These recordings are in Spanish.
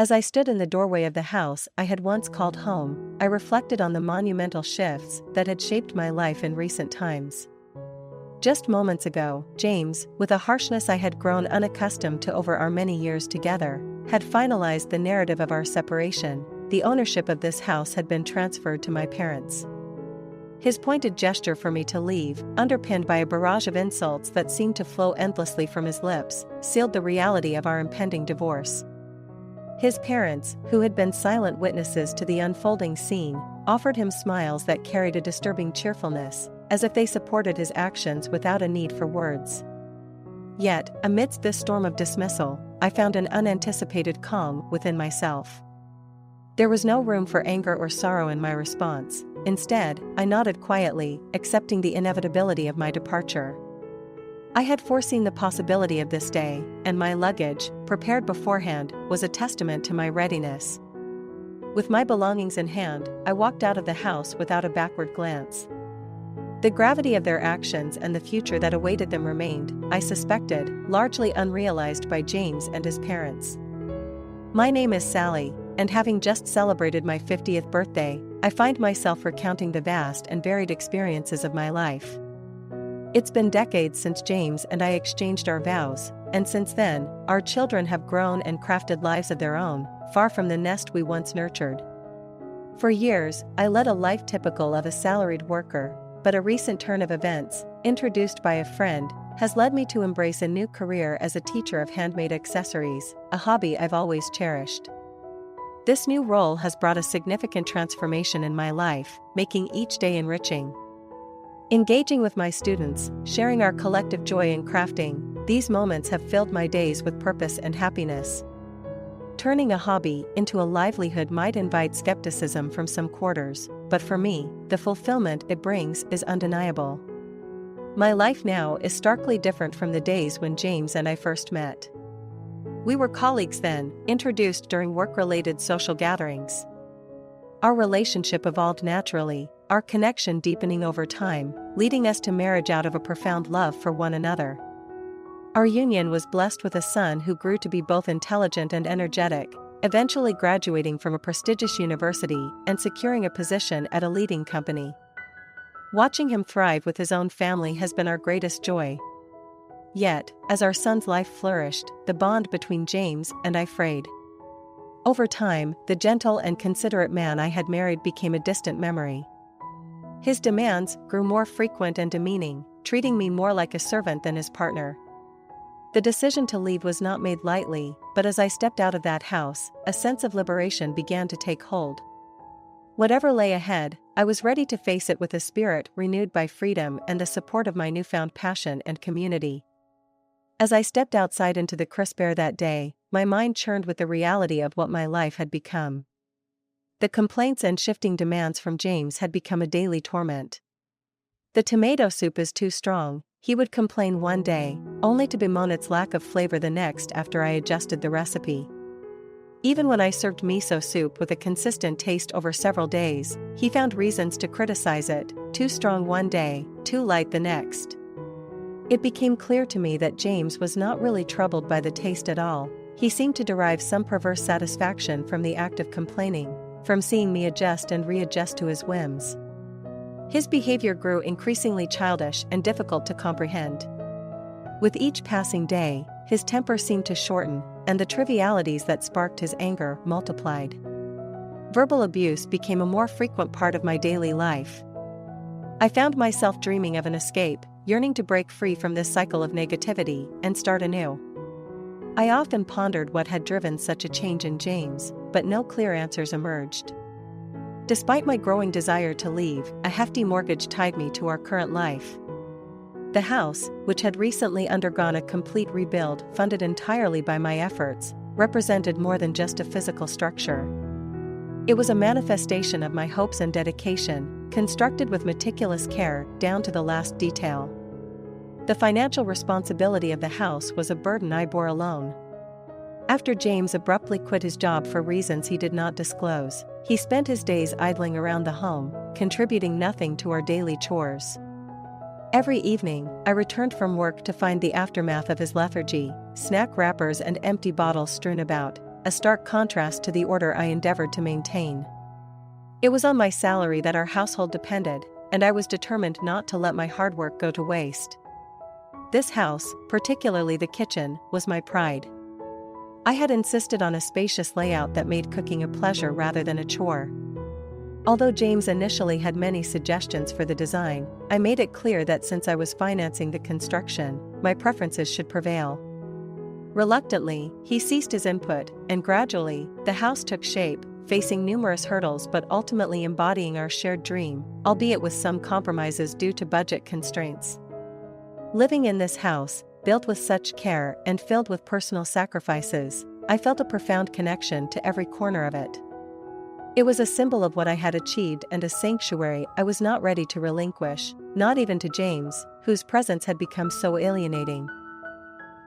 As I stood in the doorway of the house I had once called home, I reflected on the monumental shifts that had shaped my life in recent times. Just moments ago, James, with a harshness I had grown unaccustomed to over our many years together, had finalized the narrative of our separation. The ownership of this house had been transferred to my parents. His pointed gesture for me to leave, underpinned by a barrage of insults that seemed to flow endlessly from his lips, sealed the reality of our impending divorce. His parents, who had been silent witnesses to the unfolding scene, offered him smiles that carried a disturbing cheerfulness, as if they supported his actions without a need for words. Yet, amidst this storm of dismissal, I found an unanticipated calm within myself. There was no room for anger or sorrow in my response. Instead, I nodded quietly, accepting the inevitability of my departure. I had foreseen the possibility of this day, and my luggage, prepared beforehand, was a testament to my readiness. With my belongings in hand, I walked out of the house without a backward glance. The gravity of their actions and the future that awaited them remained, I suspected, largely unrealized by James and his parents. My name is Sally, and having just celebrated my 50th birthday, I find myself recounting the vast and varied experiences of my life. It's been decades since James and I exchanged our vows, and since then, our children have grown and crafted lives of their own, far from the nest we once nurtured. For years, I led a life typical of a salaried worker, but a recent turn of events, introduced by a friend, has led me to embrace a new career as a teacher of handmade accessories, a hobby I've always cherished. This new role has brought a significant transformation in my life, making each day enriching. Engaging with my students, sharing our collective joy in crafting, these moments have filled my days with purpose and happiness. Turning a hobby into a livelihood might invite skepticism from some quarters, but for me, the fulfillment it brings is undeniable. My life now is starkly different from the days when James and I first met. We were colleagues then, introduced during work-related social gatherings. Our relationship evolved naturally, our connection deepening over time, leading us to marriage out of a profound love for one another. Our union was blessed with a son who grew to be both intelligent and energetic, eventually graduating from a prestigious university and securing a position at a leading company. Watching him thrive with his own family has been our greatest joy. Yet, as our son's life flourished, the bond between James and I frayed. Over time, the gentle and considerate man I had married became a distant memory. His demands grew more frequent and demeaning, treating me more like a servant than his partner. The decision to leave was not made lightly, but as I stepped out of that house, a sense of liberation began to take hold. Whatever lay ahead, I was ready to face it with a spirit renewed by freedom and the support of my newfound passion and community. As I stepped outside into the crisp air that day, my mind churned with the reality of what my life had become. The complaints and shifting demands from James had become a daily torment. The tomato soup is too strong, he would complain one day, only to bemoan its lack of flavor the next after I adjusted the recipe. Even when I served miso soup with a consistent taste over several days, he found reasons to criticize it, too strong one day, too light the next. It became clear to me that James was not really troubled by the taste at all. He seemed to derive some perverse satisfaction from the act of complaining, from seeing me adjust and readjust to his whims. His behavior grew increasingly childish and difficult to comprehend. With each passing day, his temper seemed to shorten, and the trivialities that sparked his anger multiplied. Verbal abuse became a more frequent part of my daily life. I found myself dreaming of an escape, yearning to break free from this cycle of negativity and start anew. I often pondered what had driven such a change in James, but no clear answers emerged. Despite my growing desire to leave, a hefty mortgage tied me to our current life. The house, which had recently undergone a complete rebuild funded entirely by my efforts, represented more than just a physical structure. It was a manifestation of my hopes and dedication, constructed with meticulous care down to the last detail. The financial responsibility of the house was a burden I bore alone. After James abruptly quit his job for reasons he did not disclose, he spent his days idling around the home, contributing nothing to our daily chores. Every evening, I returned from work to find the aftermath of his lethargy, snack wrappers and empty bottles strewn about, a stark contrast to the order I endeavored to maintain. It was on my salary that our household depended, and I was determined not to let my hard work go to waste. This house, particularly the kitchen, was my pride. I had insisted on a spacious layout that made cooking a pleasure rather than a chore. Although James initially had many suggestions for the design, I made it clear that since I was financing the construction, my preferences should prevail. Reluctantly, he ceased his input, and gradually, the house took shape, facing numerous hurdles but ultimately embodying our shared dream, albeit with some compromises due to budget constraints. Living in this house, built with such care and filled with personal sacrifices, I felt a profound connection to every corner of it. It was a symbol of what I had achieved and a sanctuary I was not ready to relinquish, not even to James, whose presence had become so alienating.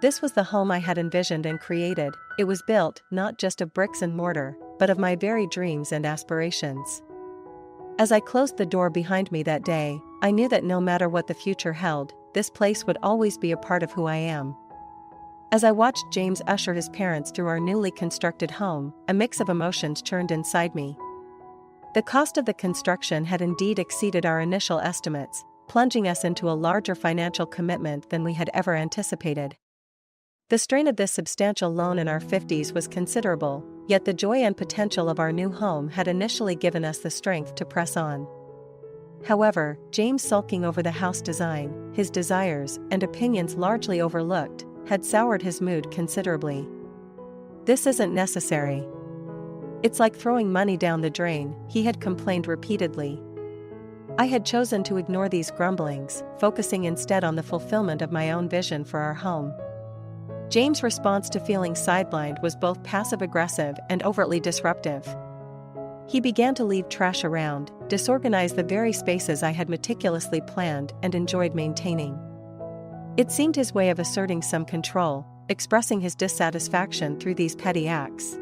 This was the home I had envisioned and created. It was built not just of bricks and mortar, but of my very dreams and aspirations. As I closed the door behind me that day, I knew that no matter what the future held, this place would always be a part of who I am. As I watched James usher his parents through our newly constructed home, a mix of emotions churned inside me. The cost of the construction had indeed exceeded our initial estimates, plunging us into a larger financial commitment than we had ever anticipated. The strain of this substantial loan in our 50s was considerable, yet the joy and potential of our new home had initially given us the strength to press on. However, James sulking over the house design, his desires and opinions largely overlooked, had soured his mood considerably. "This isn't necessary. It's like throwing money down the drain," he had complained repeatedly. I had chosen to ignore these grumblings, focusing instead on the fulfillment of my own vision for our home. James' response to feeling sidelined was both passive-aggressive and overtly disruptive. He began to leave trash around, disorganize the very spaces I had meticulously planned and enjoyed maintaining. It seemed his way of asserting some control, expressing his dissatisfaction through these petty acts.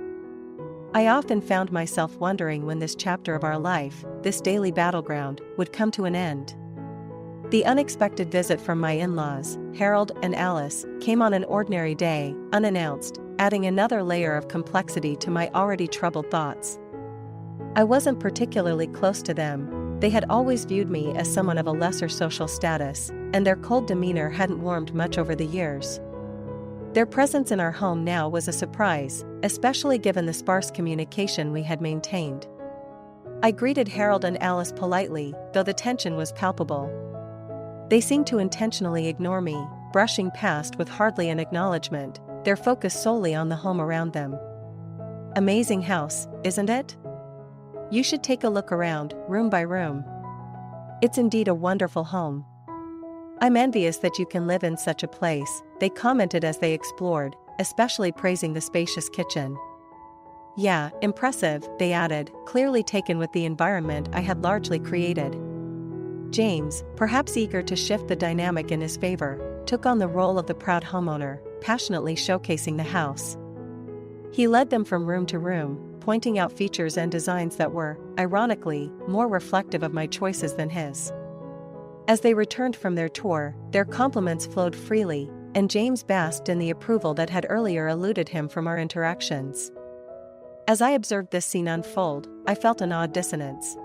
I often found myself wondering when this chapter of our life, this daily battleground, would come to an end. The unexpected visit from my in-laws, Harold and Alice, came on an ordinary day, unannounced, adding another layer of complexity to my already troubled thoughts. I wasn't particularly close to them. They had always viewed me as someone of a lesser social status, and their cold demeanor hadn't warmed much over the years. Their presence in our home now was a surprise, especially given the sparse communication we had maintained. I greeted Harold and Alice politely, though the tension was palpable. They seemed to intentionally ignore me, brushing past with hardly an acknowledgement, their focus solely on the home around them. "Amazing house, isn't it? You should take a look around, room by room. It's indeed a wonderful home. I'm envious that you can live in such a place," they commented as they explored, especially praising the spacious kitchen. "Yeah, impressive," they added, clearly taken with the environment I had largely created. James, perhaps eager to shift the dynamic in his favor, took on the role of the proud homeowner, passionately showcasing the house. He led them from room to room, pointing out features and designs that were, ironically, more reflective of my choices than his. As they returned from their tour, their compliments flowed freely, and James basked in the approval that had earlier eluded him from our interactions. As I observed this scene unfold, I felt an odd dissonance.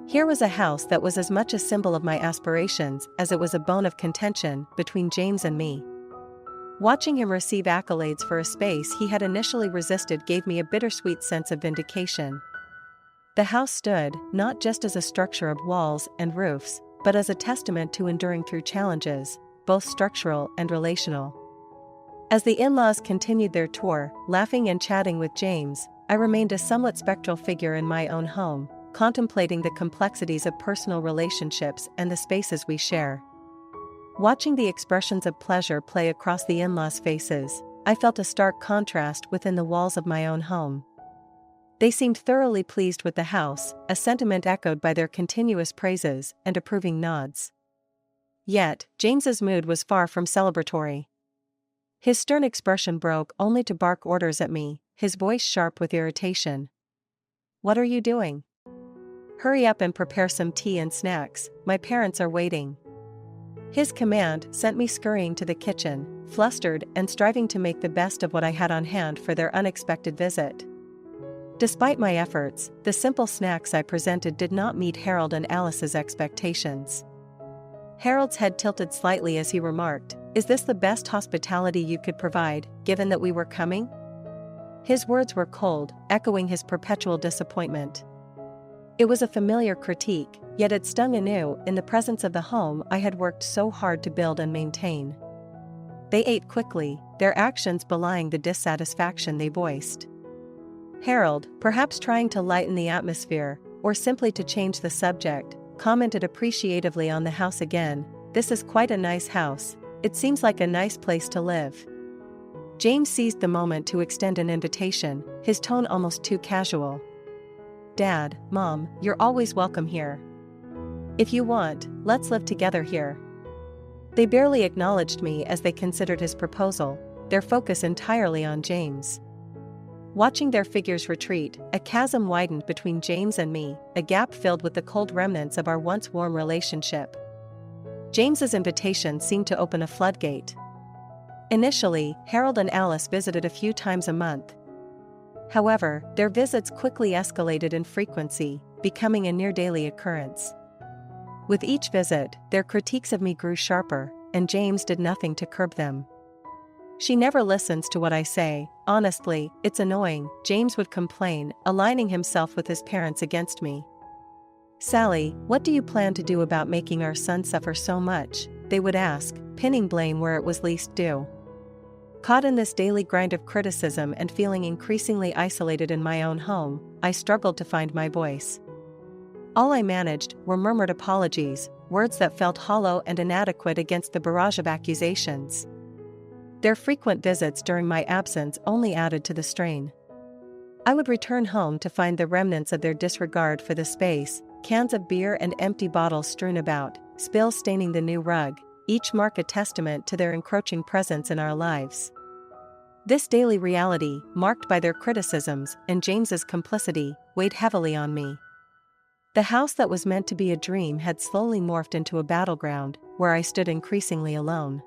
Here was a house that was as much a symbol of my aspirations as it was a bone of contention between James and me. Watching him receive accolades for a space he had initially resisted gave me a bittersweet sense of vindication. The house stood, not just as a structure of walls and roofs, but as a testament to enduring through challenges, both structural and relational. As the in-laws continued their tour, laughing and chatting with James, I remained a somewhat spectral figure in my own home, contemplating the complexities of personal relationships and the spaces we share. Watching the expressions of pleasure play across the in-laws' faces, I felt a stark contrast within the walls of my own home. They seemed thoroughly pleased with the house, a sentiment echoed by their continuous praises and approving nods. Yet, James's mood was far from celebratory. His stern expression broke only to bark orders at me, his voice sharp with irritation. "What are you doing? Hurry up and prepare some tea and snacks, my parents are waiting." His command sent me scurrying to the kitchen, flustered and striving to make the best of what I had on hand for their unexpected visit. Despite my efforts, the simple snacks I presented did not meet Harold and Alice's expectations. Harold's head tilted slightly as he remarked, "Is this the best hospitality you could provide, given that we were coming?" His words were cold, echoing his perpetual disappointment. It was a familiar critique, yet it stung anew in the presence of the home I had worked so hard to build and maintain. They ate quickly, their actions belying the dissatisfaction they voiced. Harold, perhaps trying to lighten the atmosphere, or simply to change the subject, commented appreciatively on the house again. "This is quite a nice house. It seems like a nice place to live." James seized the moment to extend an invitation, his tone almost too casual. "Dad, Mom, you're always welcome here. If you want, let's live together here." They barely acknowledged me as they considered his proposal, their focus entirely on James. Watching their figures retreat, a chasm widened between James and me, a gap filled with the cold remnants of our once warm relationship. James's invitation seemed to open a floodgate. Initially, Harold and Alice visited a few times a month. However, their visits quickly escalated in frequency, becoming a near-daily occurrence. With each visit, their critiques of me grew sharper, and James did nothing to curb them. "She never listens to what I say, honestly, it's annoying," James would complain, aligning himself with his parents against me. "Sally, what do you plan to do about making our son suffer so much?" they would ask, pinning blame where it was least due. Caught in this daily grind of criticism and feeling increasingly isolated in my own home, I struggled to find my voice. All I managed were murmured apologies, words that felt hollow and inadequate against the barrage of accusations. Their frequent visits during my absence only added to the strain. I would return home to find the remnants of their disregard for the space, cans of beer and empty bottles strewn about, spills staining the new rug, each mark a testament to their encroaching presence in our lives. This daily reality, marked by their criticisms and James's complicity, weighed heavily on me. The house that was meant to be a dream had slowly morphed into a battleground, where I stood increasingly alone.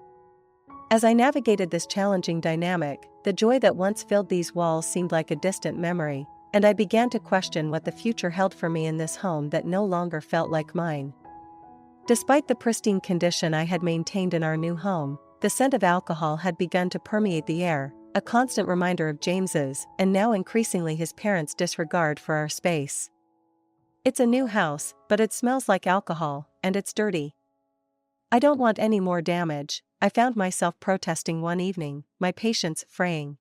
As I navigated this challenging dynamic, the joy that once filled these walls seemed like a distant memory, and I began to question what the future held for me in this home that no longer felt like mine. Despite the pristine condition I had maintained in our new home, the scent of alcohol had begun to permeate the air, a constant reminder of James's, and now increasingly his parents' disregard for our space. "It's a new house, but it smells like alcohol, and it's dirty. I don't want any more damage," I found myself protesting one evening, my patience fraying.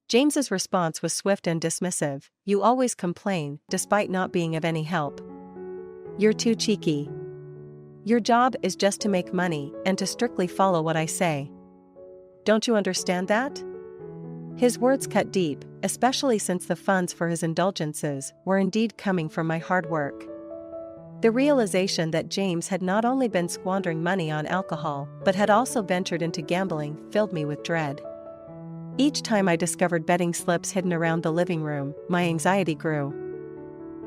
James's response was swift and dismissive. "You always complain, despite not being of any help. You're too cheeky. Your job is just to make money and to strictly follow what I say. Don't you understand that?" His words cut deep, especially since the funds for his indulgences were indeed coming from my hard work. The realization that James had not only been squandering money on alcohol but had also ventured into gambling filled me with dread. Each time I discovered betting slips hidden around the living room, my anxiety grew.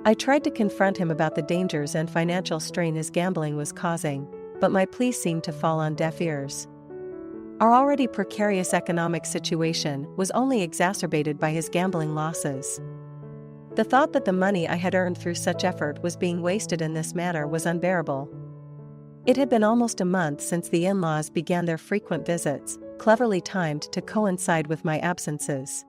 I tried to confront him about the dangers and financial strain his gambling was causing, but my pleas seemed to fall on deaf ears. Our already precarious economic situation was only exacerbated by his gambling losses. The thought that the money I had earned through such effort was being wasted in this manner was unbearable. It had been almost a month since the in-laws began their frequent visits, cleverly timed to coincide with my absences.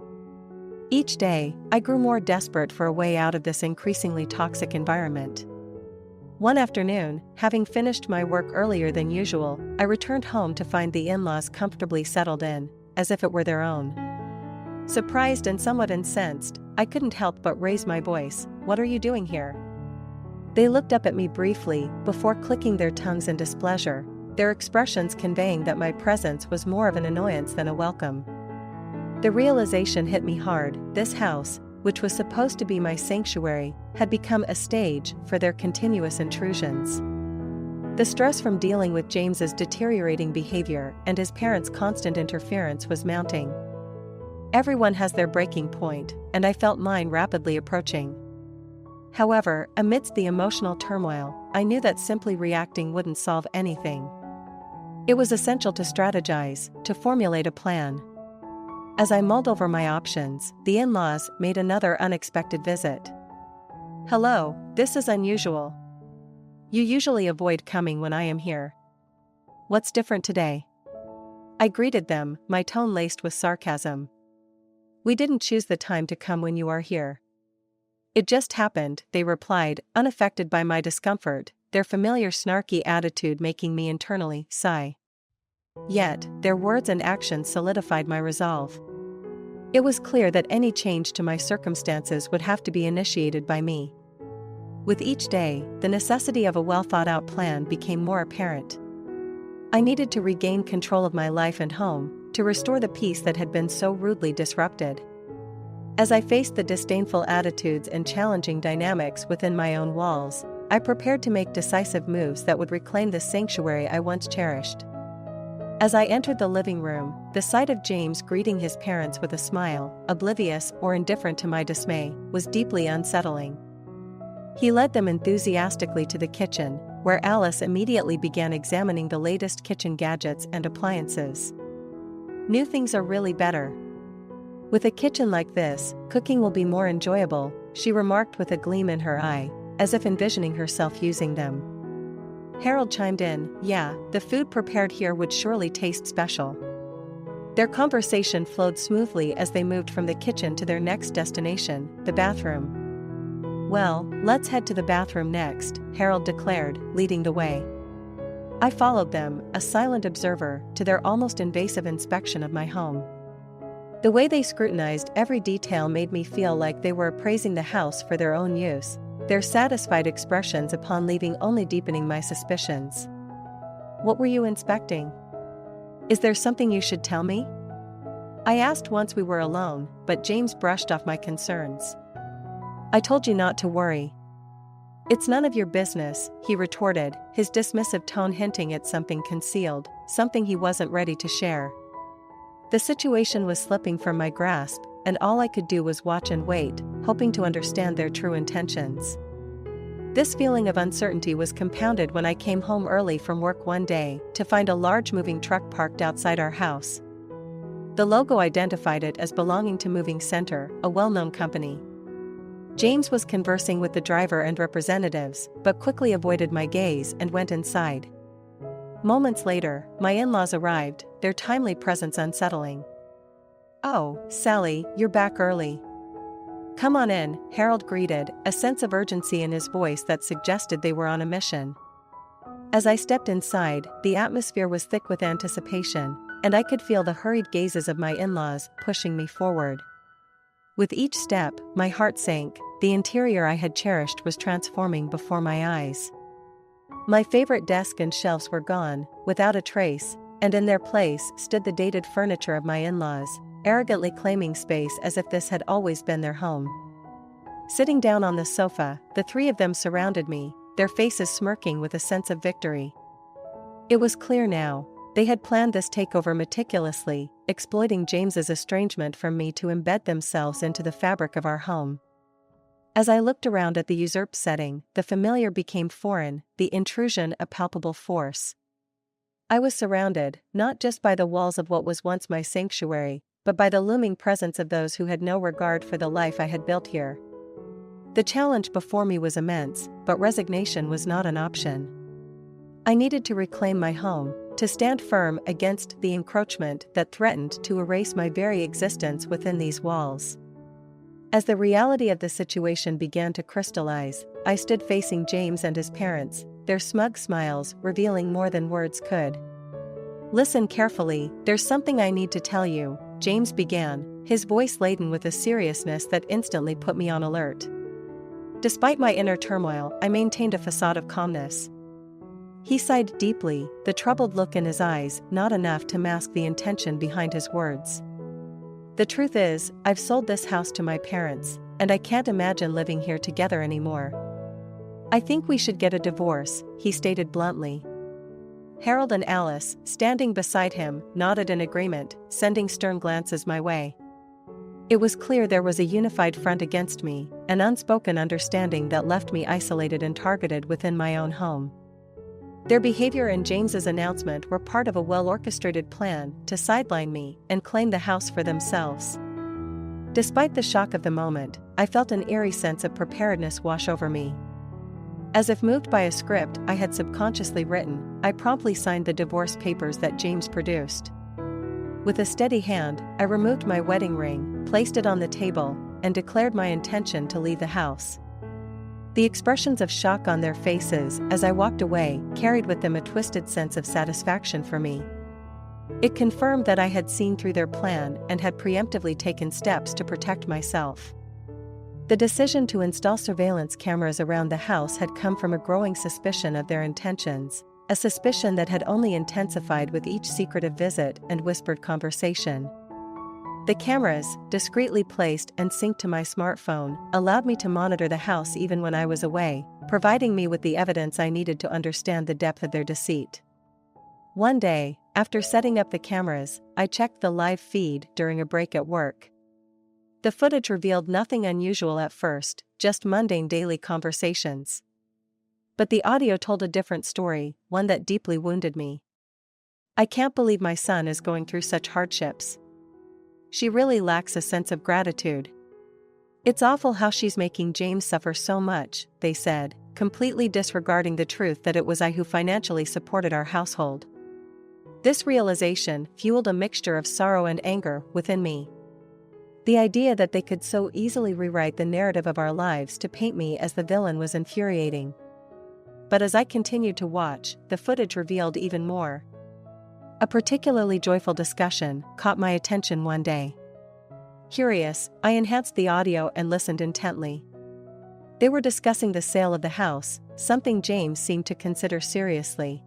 Each day, I grew more desperate for a way out of this increasingly toxic environment. One afternoon, having finished my work earlier than usual, I returned home to find the in-laws comfortably settled in, as if it were their own. Surprised and somewhat incensed, I couldn't help but raise my voice. "What are you doing here?" They looked up at me briefly, before clicking their tongues in displeasure, their expressions conveying that my presence was more of an annoyance than a welcome. The realization hit me hard. This house, which was supposed to be my sanctuary, had become a stage for their continuous intrusions. The stress from dealing with James's deteriorating behavior and his parents' constant interference was mounting. Everyone has their breaking point, and I felt mine rapidly approaching. However, amidst the emotional turmoil, I knew that simply reacting wouldn't solve anything. It was essential to strategize, to formulate a plan. As I mulled over my options, the in-laws made another unexpected visit. "Hello, this is unusual. You usually avoid coming when I am here. What's different today?" I greeted them, my tone laced with sarcasm. "We didn't choose the time to come when you are here. It just happened," they replied, unaffected by my discomfort, their familiar snarky attitude making me internally sigh. Yet, their words and actions solidified my resolve. It was clear that any change to my circumstances would have to be initiated by me. With each day, the necessity of a well-thought-out plan became more apparent. I needed to regain control of my life and home, to restore the peace that had been so rudely disrupted. As I faced the disdainful attitudes and challenging dynamics within my own walls, I prepared to make decisive moves that would reclaim the sanctuary I once cherished. As I entered the living room, the sight of James greeting his parents with a smile, oblivious or indifferent to my dismay, was deeply unsettling. He led them enthusiastically to the kitchen, where Alice immediately began examining the latest kitchen gadgets and appliances. "New things are really better. With a kitchen like this, cooking will be more enjoyable," she remarked with a gleam in her eye, as if envisioning herself using them. Harold chimed in, "Yeah, the food prepared here would surely taste special." Their conversation flowed smoothly as they moved from the kitchen to their next destination, the bathroom. "Well, let's head to the bathroom next," Harold declared, leading the way. I followed them, a silent observer, to their almost invasive inspection of my home. The way they scrutinized every detail made me feel like they were appraising the house for their own use, their satisfied expressions upon leaving only deepening my suspicions. "What were you inspecting? Is there something you should tell me?" I asked once we were alone, but James brushed off my concerns. "I told you not to worry." "It's none of your business," he retorted, his dismissive tone hinting at something concealed, something he wasn't ready to share. The situation was slipping from my grasp, and all I could do was watch and wait, hoping to understand their true intentions. This feeling of uncertainty was compounded when I came home early from work one day to find a large moving truck parked outside our house. The logo identified it as belonging to Moving Center, a well-known company. James was conversing with the driver and representatives, but quickly avoided my gaze and went inside. Moments later, my in-laws arrived, their timely presence unsettling. "Oh, Sally, you're back early. Come on in," Harold greeted, a sense of urgency in his voice that suggested they were on a mission. As I stepped inside, the atmosphere was thick with anticipation, and I could feel the hurried gazes of my in-laws pushing me forward. With each step, my heart sank, the interior I had cherished was transforming before my eyes. My favorite desk and shelves were gone, without a trace, and in their place stood the dated furniture of my in-laws, arrogantly claiming space as if this had always been their home. Sitting down on the sofa, the three of them surrounded me, their faces smirking with a sense of victory. It was clear now, they had planned this takeover meticulously, exploiting James's estrangement from me to embed themselves into the fabric of our home. As I looked around at the usurped setting, the familiar became foreign, the intrusion a palpable force. I was surrounded, not just by the walls of what was once my sanctuary, but by the looming presence of those who had no regard for the life I had built here. The challenge before me was immense, but resignation was not an option. I needed to reclaim my home, to stand firm against the encroachment that threatened to erase my very existence within these walls. As the reality of the situation began to crystallize, I stood facing James and his parents, their smug smiles revealing more than words could. "Listen carefully, there's something I need to tell you," James began, his voice laden with a seriousness that instantly put me on alert. Despite my inner turmoil, I maintained a facade of calmness. He sighed deeply, the troubled look in his eyes not enough to mask the intention behind his words. "The truth is, I've sold this house to my parents, and I can't imagine living here together anymore. I think we should get a divorce," he stated bluntly. Harold and Alice, standing beside him, nodded in agreement, sending stern glances my way. It was clear there was a unified front against me, an unspoken understanding that left me isolated and targeted within my own home. Their behavior and James's announcement were part of a well-orchestrated plan to sideline me and claim the house for themselves. Despite the shock of the moment, I felt an eerie sense of preparedness wash over me. As if moved by a script I had subconsciously written, I promptly signed the divorce papers that James produced. With a steady hand, I removed my wedding ring, placed it on the table, and declared my intention to leave the house. The expressions of shock on their faces as I walked away carried with them a twisted sense of satisfaction for me. It confirmed that I had seen through their plan and had preemptively taken steps to protect myself. The decision to install surveillance cameras around the house had come from a growing suspicion of their intentions, a suspicion that had only intensified with each secretive visit and whispered conversation. The cameras, discreetly placed and synced to my smartphone, allowed me to monitor the house even when I was away, providing me with the evidence I needed to understand the depth of their deceit. One day, after setting up the cameras, I checked the live feed during a break at work. The footage revealed nothing unusual at first, just mundane daily conversations. But the audio told a different story, one that deeply wounded me. "I can't believe my son is going through such hardships. She really lacks a sense of gratitude. It's awful how she's making James suffer so much," they said, completely disregarding the truth that it was I who financially supported our household. This realization fueled a mixture of sorrow and anger within me. The idea that they could so easily rewrite the narrative of our lives to paint me as the villain was infuriating. But as I continued to watch, the footage revealed even more. A particularly joyful discussion caught my attention one day. Curious, I enhanced the audio and listened intently. They were discussing the sale of the house, something James seemed to consider seriously.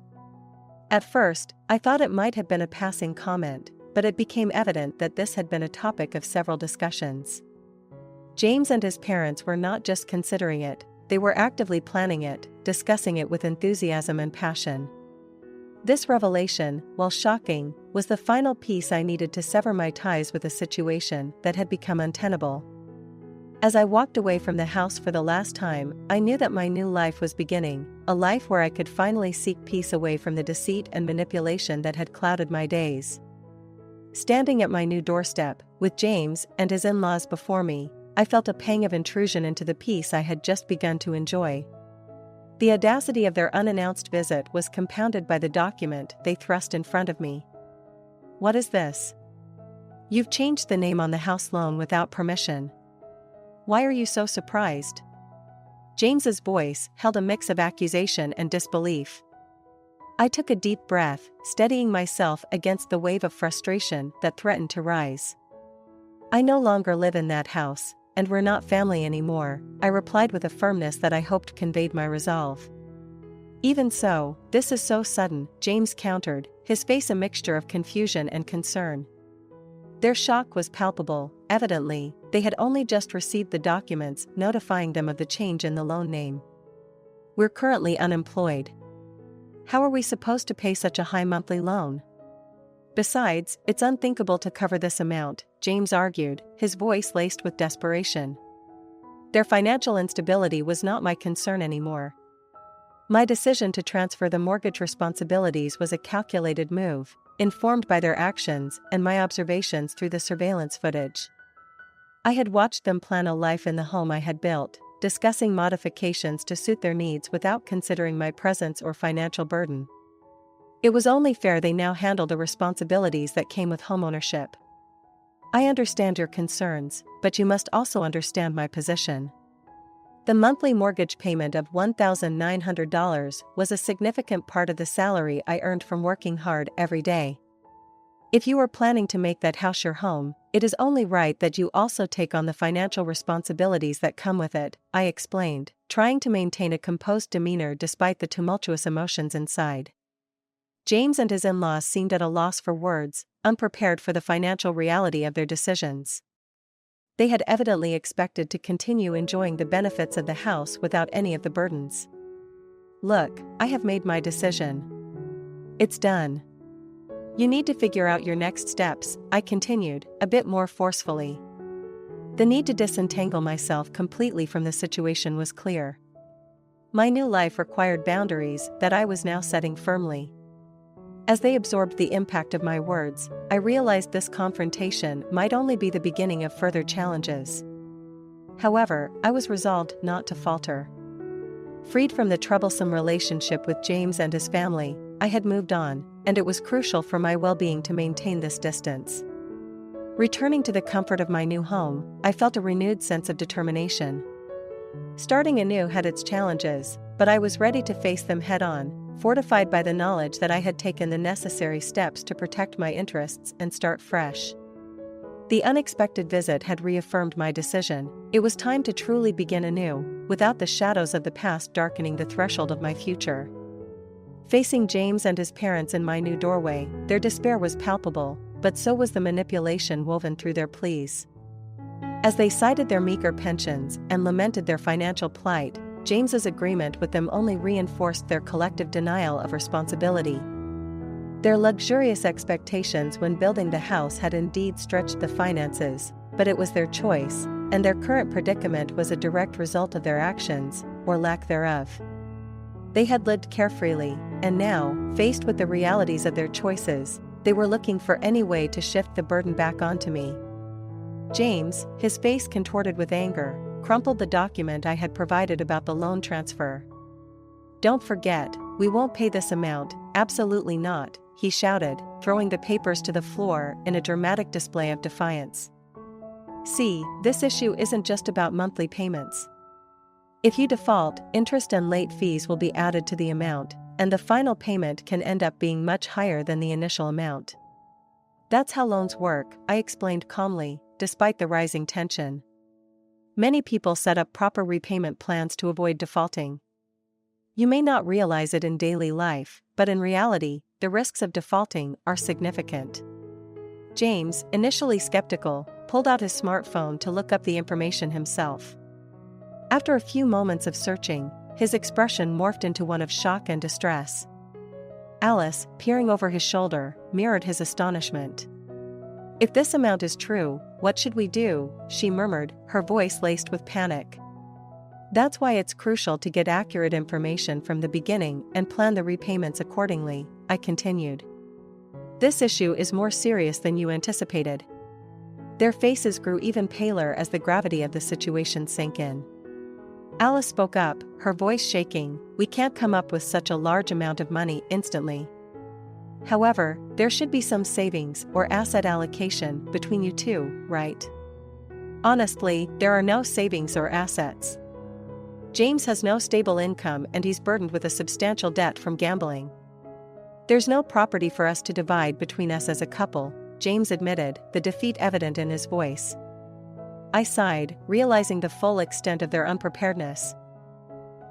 At first, I thought it might have been a passing comment, but it became evident that this had been a topic of several discussions. James and his parents were not just considering it, they were actively planning it, discussing it with enthusiasm and passion. This revelation, while shocking, was the final piece I needed to sever my ties with a situation that had become untenable. As I walked away from the house for the last time, I knew that my new life was beginning, a life where I could finally seek peace away from the deceit and manipulation that had clouded my days. Standing at my new doorstep, with James and his in-laws before me, I felt a pang of intrusion into the peace I had just begun to enjoy. The audacity of their unannounced visit was compounded by the document they thrust in front of me. "What is this? You've changed the name on the house loan without permission. Why are you so surprised?" James's voice held a mix of accusation and disbelief. I took a deep breath, steadying myself against the wave of frustration that threatened to rise. "I no longer live in that house, and we're not family anymore," I replied with a firmness that I hoped conveyed my resolve. "Even so, this is so sudden," James countered, his face a mixture of confusion and concern. Their shock was palpable. Evidently, they had only just received the documents notifying them of the change in the loan name. "We're currently unemployed. How are we supposed to pay such a high monthly loan? Besides, it's unthinkable to cover this amount," James argued, his voice laced with desperation. Their financial instability was not my concern anymore. My decision to transfer the mortgage responsibilities was a calculated move, informed by their actions and my observations through the surveillance footage. I had watched them plan a life in the home I had built, discussing modifications to suit their needs without considering my presence or financial burden. It was only fair they now handle the responsibilities that came with homeownership. "I understand your concerns, but you must also understand my position." The monthly mortgage payment of $1,900 was a significant part of the salary I earned from working hard every day. "If you are planning to make that house your home, it is only right that you also take on the financial responsibilities that come with it," I explained, trying to maintain a composed demeanor despite the tumultuous emotions inside. James and his in-laws seemed at a loss for words, unprepared for the financial reality of their decisions. They had evidently expected to continue enjoying the benefits of the house without any of the burdens. "Look, I have made my decision. It's done. You need to figure out your next steps," I continued, a bit more forcefully. The need to disentangle myself completely from the situation was clear. My new life required boundaries that I was now setting firmly. As they absorbed the impact of my words, I realized this confrontation might only be the beginning of further challenges. However, I was resolved not to falter. Freed from the troublesome relationship with James and his family, I had moved on, and it was crucial for my well-being to maintain this distance. Returning to the comfort of my new home, I felt a renewed sense of determination. Starting anew had its challenges, but I was ready to face them head-on, fortified by the knowledge that I had taken the necessary steps to protect my interests and start fresh. The unexpected visit had reaffirmed my decision. It was time to truly begin anew, without the shadows of the past darkening the threshold of my future. Facing James and his parents in my new doorway, their despair was palpable, but so was the manipulation woven through their pleas. As they cited their meager pensions and lamented their financial plight, James's agreement with them only reinforced their collective denial of responsibility. Their luxurious expectations when building the house had indeed stretched the finances, but it was their choice, and their current predicament was a direct result of their actions, or lack thereof. They had lived carefreely, and now, faced with the realities of their choices, they were looking for any way to shift the burden back onto me. James, his face contorted with anger, crumpled the document I had provided about the loan transfer. "Don't forget, we won't pay this amount, absolutely not," he shouted, throwing the papers to the floor in a dramatic display of defiance. "See, this issue isn't just about monthly payments. If you default, interest and late fees will be added to the amount, and the final payment can end up being much higher than the initial amount. That's how loans work," I explained calmly, despite the rising tension. "Many people set up proper repayment plans to avoid defaulting. You may not realize it in daily life, but in reality, the risks of defaulting are significant." James, initially skeptical, pulled out his smartphone to look up the information himself. After a few moments of searching, his expression morphed into one of shock and distress. Alice, peering over his shoulder, mirrored his astonishment. "If this amount is true, what should we do?" she murmured, her voice laced with panic. "That's why it's crucial to get accurate information from the beginning and plan the repayments accordingly," I continued. "This issue is more serious than you anticipated." Their faces grew even paler as the gravity of the situation sank in. Alice spoke up, her voice shaking. "We can't come up with such a large amount of money instantly. However, there should be some savings or asset allocation between you two, right?" "Honestly, there are no savings or assets. James has no stable income and he's burdened with a substantial debt from gambling. There's no property for us to divide between us as a couple," James admitted, the defeat evident in his voice. I sighed, realizing the full extent of their unpreparedness.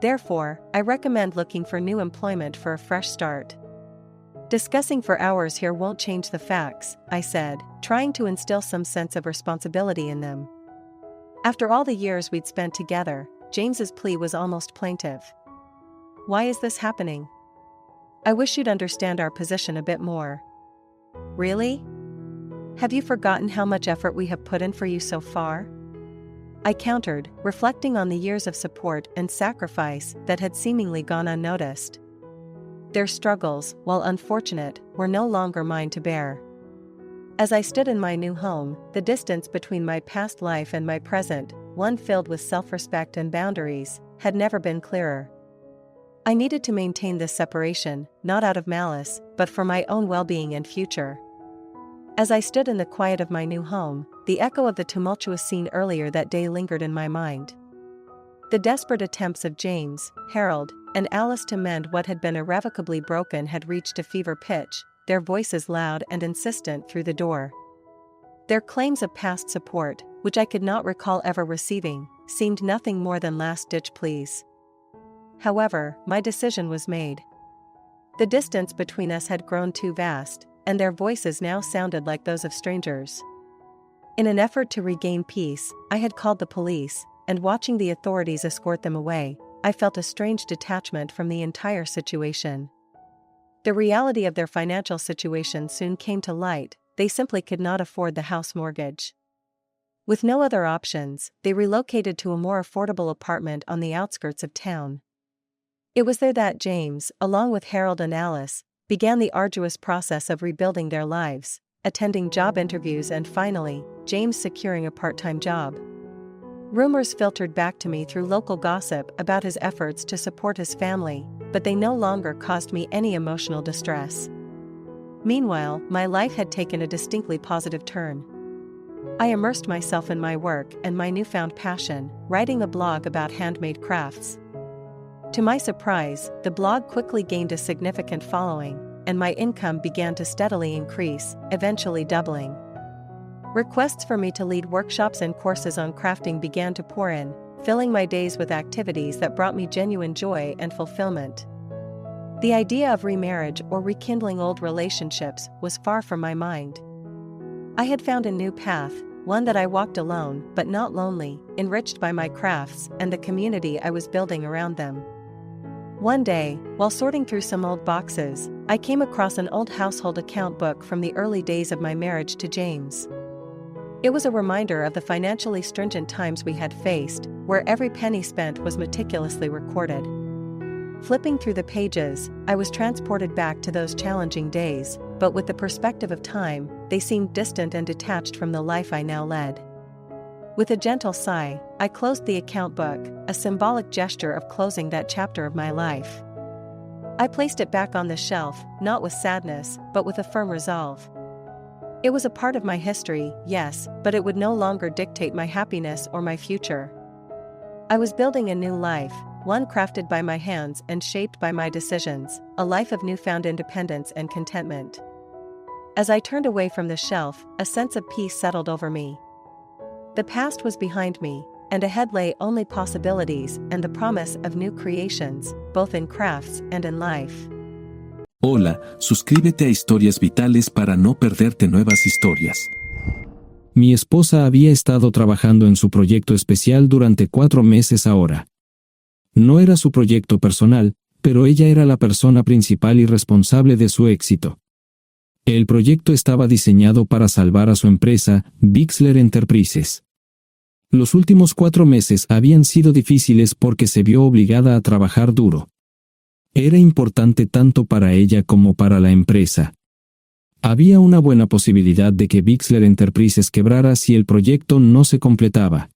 "Therefore, I recommend looking for new employment for a fresh start." "Discussing for hours here won't change the facts," I said, trying to instill some sense of responsibility in them. After all the years we'd spent together, James's plea was almost plaintive. "Why is this happening? I wish you'd understand our position a bit more." "Really? Have you forgotten how much effort we have put in for you so far?" I countered, reflecting on the years of support and sacrifice that had seemingly gone unnoticed. Their struggles, while unfortunate, were no longer mine to bear. As I stood in my new home, the distance between my past life and my present, one filled with self-respect and boundaries, had never been clearer. I needed to maintain this separation, not out of malice, but for my own well-being and future. As I stood in the quiet of my new home, the echo of the tumultuous scene earlier that day lingered in my mind. The desperate attempts of James, Harold, and Alice to mend what had been irrevocably broken had reached a fever pitch, their voices loud and insistent through the door. Their claims of past support, which I could not recall ever receiving, seemed nothing more than last-ditch pleas. However, my decision was made. The distance between us had grown too vast, and their voices now sounded like those of strangers. In an effort to regain peace, I had called the police, and watching the authorities escort them away, I felt a strange detachment from the entire situation. The reality of their financial situation soon came to light. They simply could not afford the house mortgage. With no other options, they relocated to a more affordable apartment on the outskirts of town. It was there that James, along with Harold and Alice, began the arduous process of rebuilding their lives, attending job interviews and finally, James securing a part-time job. Rumors filtered back to me through local gossip about his efforts to support his family, but they no longer caused me any emotional distress. Meanwhile, my life had taken a distinctly positive turn. I immersed myself in my work and my newfound passion, writing a blog about handmade crafts. To my surprise, the blog quickly gained a significant following, and my income began to steadily increase, eventually doubling. Requests for me to lead workshops and courses on crafting began to pour in, filling my days with activities that brought me genuine joy and fulfillment. The idea of remarriage or rekindling old relationships was far from my mind. I had found a new path, one that I walked alone but not lonely, enriched by my crafts and the community I was building around them. One day, while sorting through some old boxes, I came across an old household account book from the early days of my marriage to James. It was a reminder of the financially stringent times we had faced, where every penny spent was meticulously recorded. Flipping through the pages, I was transported back to those challenging days, but with the perspective of time, they seemed distant and detached from the life I now led. With a gentle sigh, I closed the account book, a symbolic gesture of closing that chapter of my life. I placed it back on the shelf, not with sadness, but with a firm resolve. It was a part of my history, yes, but it would no longer dictate my happiness or my future. I was building a new life, one crafted by my hands and shaped by my decisions, a life of newfound independence and contentment. As I turned away from the shelf, a sense of peace settled over me. The past was behind me, and ahead lay only possibilities and the promise of new creations, both in crafts and in life. Hola, suscríbete a Historias Vitales para no perderte nuevas historias. Mi esposa había estado trabajando en su proyecto especial durante 4 meses ahora. No era su proyecto personal, pero ella era la persona principal y responsable de su éxito. El proyecto estaba diseñado para salvar a su empresa, Bixler Enterprises. Los últimos 4 meses habían sido difíciles porque se vio obligada a trabajar duro. Era importante tanto para ella como para la empresa. Había una buena posibilidad de que Bixler Enterprises quebrara si el proyecto no se completaba.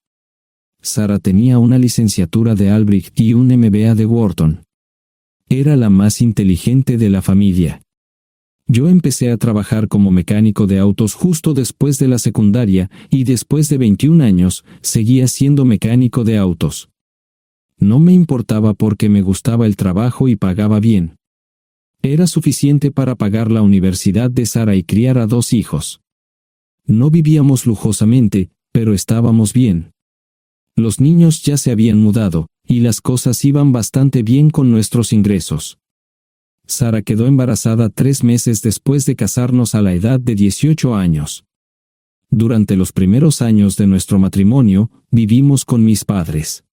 Sara tenía una licenciatura de Albrecht y un MBA de Wharton. Era la más inteligente de la familia. Yo empecé a trabajar como mecánico de autos justo después de la secundaria y después de 21 años seguía siendo mecánico de autos. No me importaba porque me gustaba el trabajo y pagaba bien. Era suficiente para pagar la universidad de Sara y criar a 2 hijos. No vivíamos lujosamente, pero estábamos bien. Los niños ya se habían mudado, y las cosas iban bastante bien con nuestros ingresos. Sara quedó embarazada 3 meses después de casarnos a la edad de 18 años. Durante los primeros años de nuestro matrimonio, vivimos con mis padres.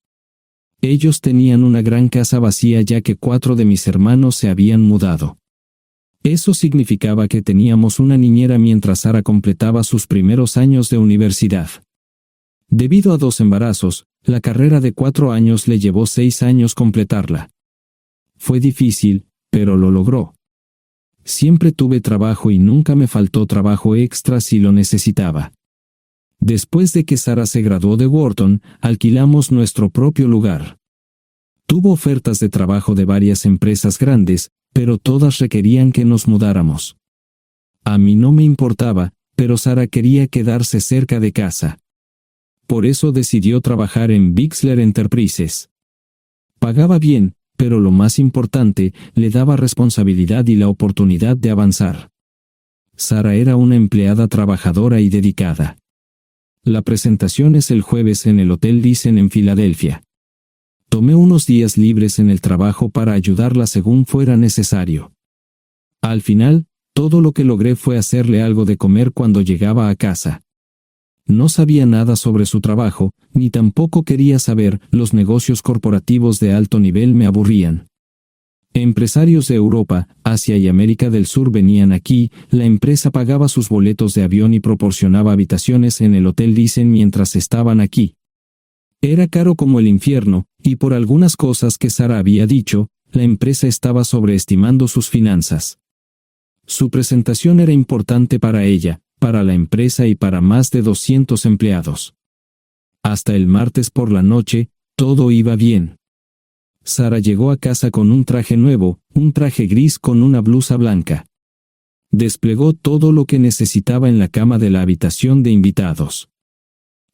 Ellos tenían una gran casa vacía ya que 4 de mis hermanos se habían mudado. Eso significaba que teníamos una niñera mientras Sara completaba sus primeros años de universidad. Debido a 2 embarazos, la carrera de 4 años le llevó 6 años completarla. Fue difícil, pero lo logró. Siempre tuve trabajo y nunca me faltó trabajo extra si lo necesitaba. Después de que Sara se graduó de Wharton, alquilamos nuestro propio lugar. Tuvo ofertas de trabajo de varias empresas grandes, pero todas requerían que nos mudáramos. A mí no me importaba, pero Sara quería quedarse cerca de casa. Por eso decidió trabajar en Bixler Enterprises. Pagaba bien, pero lo más importante, le daba responsabilidad y la oportunidad de avanzar. Sara era una empleada trabajadora y dedicada. La presentación es el jueves en el Hotel Thyssen en Filadelfia. Tomé unos días libres en el trabajo para ayudarla según fuera necesario. Al final, todo lo que logré fue hacerle algo de comer cuando llegaba a casa. No sabía nada sobre su trabajo, ni tampoco quería saber, los negocios corporativos de alto nivel me aburrían. Empresarios de Europa, Asia y América del Sur venían aquí, la empresa pagaba sus boletos de avión y proporcionaba habitaciones en el Hotel Thyssen mientras estaban aquí. Era caro como el infierno, y por algunas cosas que Sara había dicho, la empresa estaba sobreestimando sus finanzas. Su presentación era importante para ella, para la empresa y para más de 200 empleados. Hasta el martes por la noche, todo iba bien. Sara llegó a casa con un traje nuevo, un traje gris con una blusa blanca. Desplegó todo lo que necesitaba en la cama de la habitación de invitados.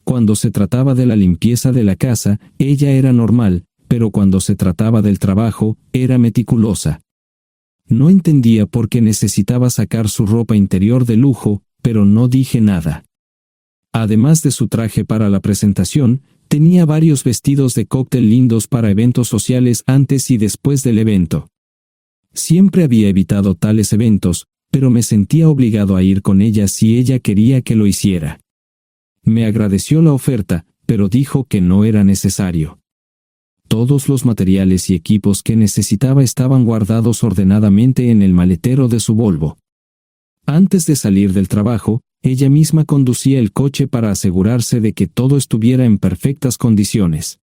Cuando se trataba de la limpieza de la casa, ella era normal, pero cuando se trataba del trabajo, era meticulosa. No entendía por qué necesitaba sacar su ropa interior de lujo, pero no dije nada. Además de su traje para la presentación, tenía varios vestidos de cóctel lindos para eventos sociales antes y después del evento. Siempre había evitado tales eventos, pero me sentía obligado a ir con ella si ella quería que lo hiciera. Me agradeció la oferta, pero dijo que no era necesario. Todos los materiales y equipos que necesitaba estaban guardados ordenadamente en el maletero de su Volvo. Antes de salir del trabajo, ella misma conducía el coche para asegurarse de que todo estuviera en perfectas condiciones.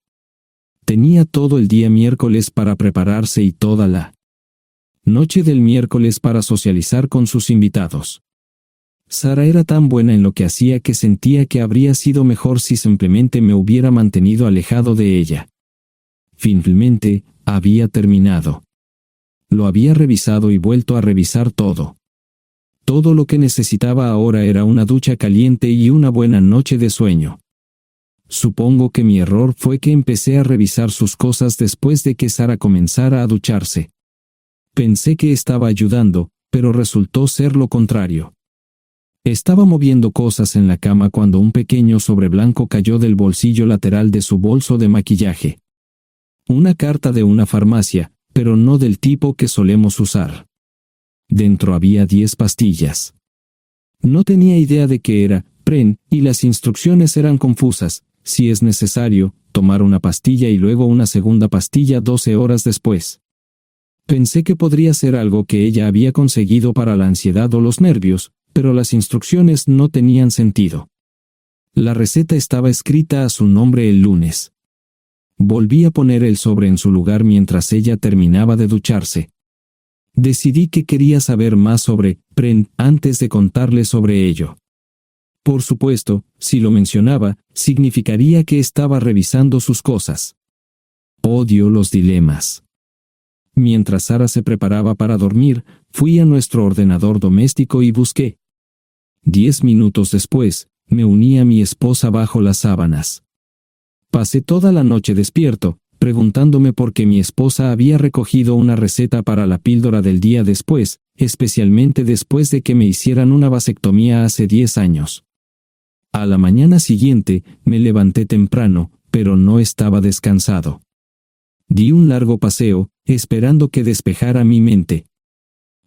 Tenía todo el día miércoles para prepararse y toda la noche del miércoles para socializar con sus invitados. Sara era tan buena en lo que hacía que sentía que habría sido mejor si simplemente me hubiera mantenido alejado de ella. Finalmente, había terminado. Lo había revisado y vuelto a revisar todo. Todo lo que necesitaba ahora era una ducha caliente y una buena noche de sueño. Supongo que mi error fue que empecé a revisar sus cosas después de que Sara comenzara a ducharse. Pensé que estaba ayudando, pero resultó ser lo contrario. Estaba moviendo cosas en la cama cuando un pequeño sobre blanco cayó del bolsillo lateral de su bolso de maquillaje. Una carta de una farmacia, pero no del tipo que solemos usar. Dentro había 10 pastillas. No tenía idea de qué era, Pren, y las instrucciones eran confusas. Si es necesario, tomar una pastilla y luego una segunda pastilla 12 horas después. Pensé que podría ser algo que ella había conseguido para la ansiedad o los nervios, pero las instrucciones no tenían sentido. La receta estaba escrita a su nombre el lunes. Volví a poner el sobre en su lugar mientras ella terminaba de ducharse. Decidí que quería saber más sobre Pren antes de contarle sobre ello. Por supuesto, si lo mencionaba, significaría que estaba revisando sus cosas. Odio los dilemas. Mientras Sara se preparaba para dormir, fui a nuestro ordenador doméstico y busqué. 10 minutos después, me uní a mi esposa bajo las sábanas. Pasé toda la noche despierto, preguntándome por qué mi esposa había recogido una receta para la píldora del día después, especialmente después de que me hicieran una vasectomía hace 10 años. A la mañana siguiente, me levanté temprano, pero no estaba descansado. Di un largo paseo, esperando que despejara mi mente.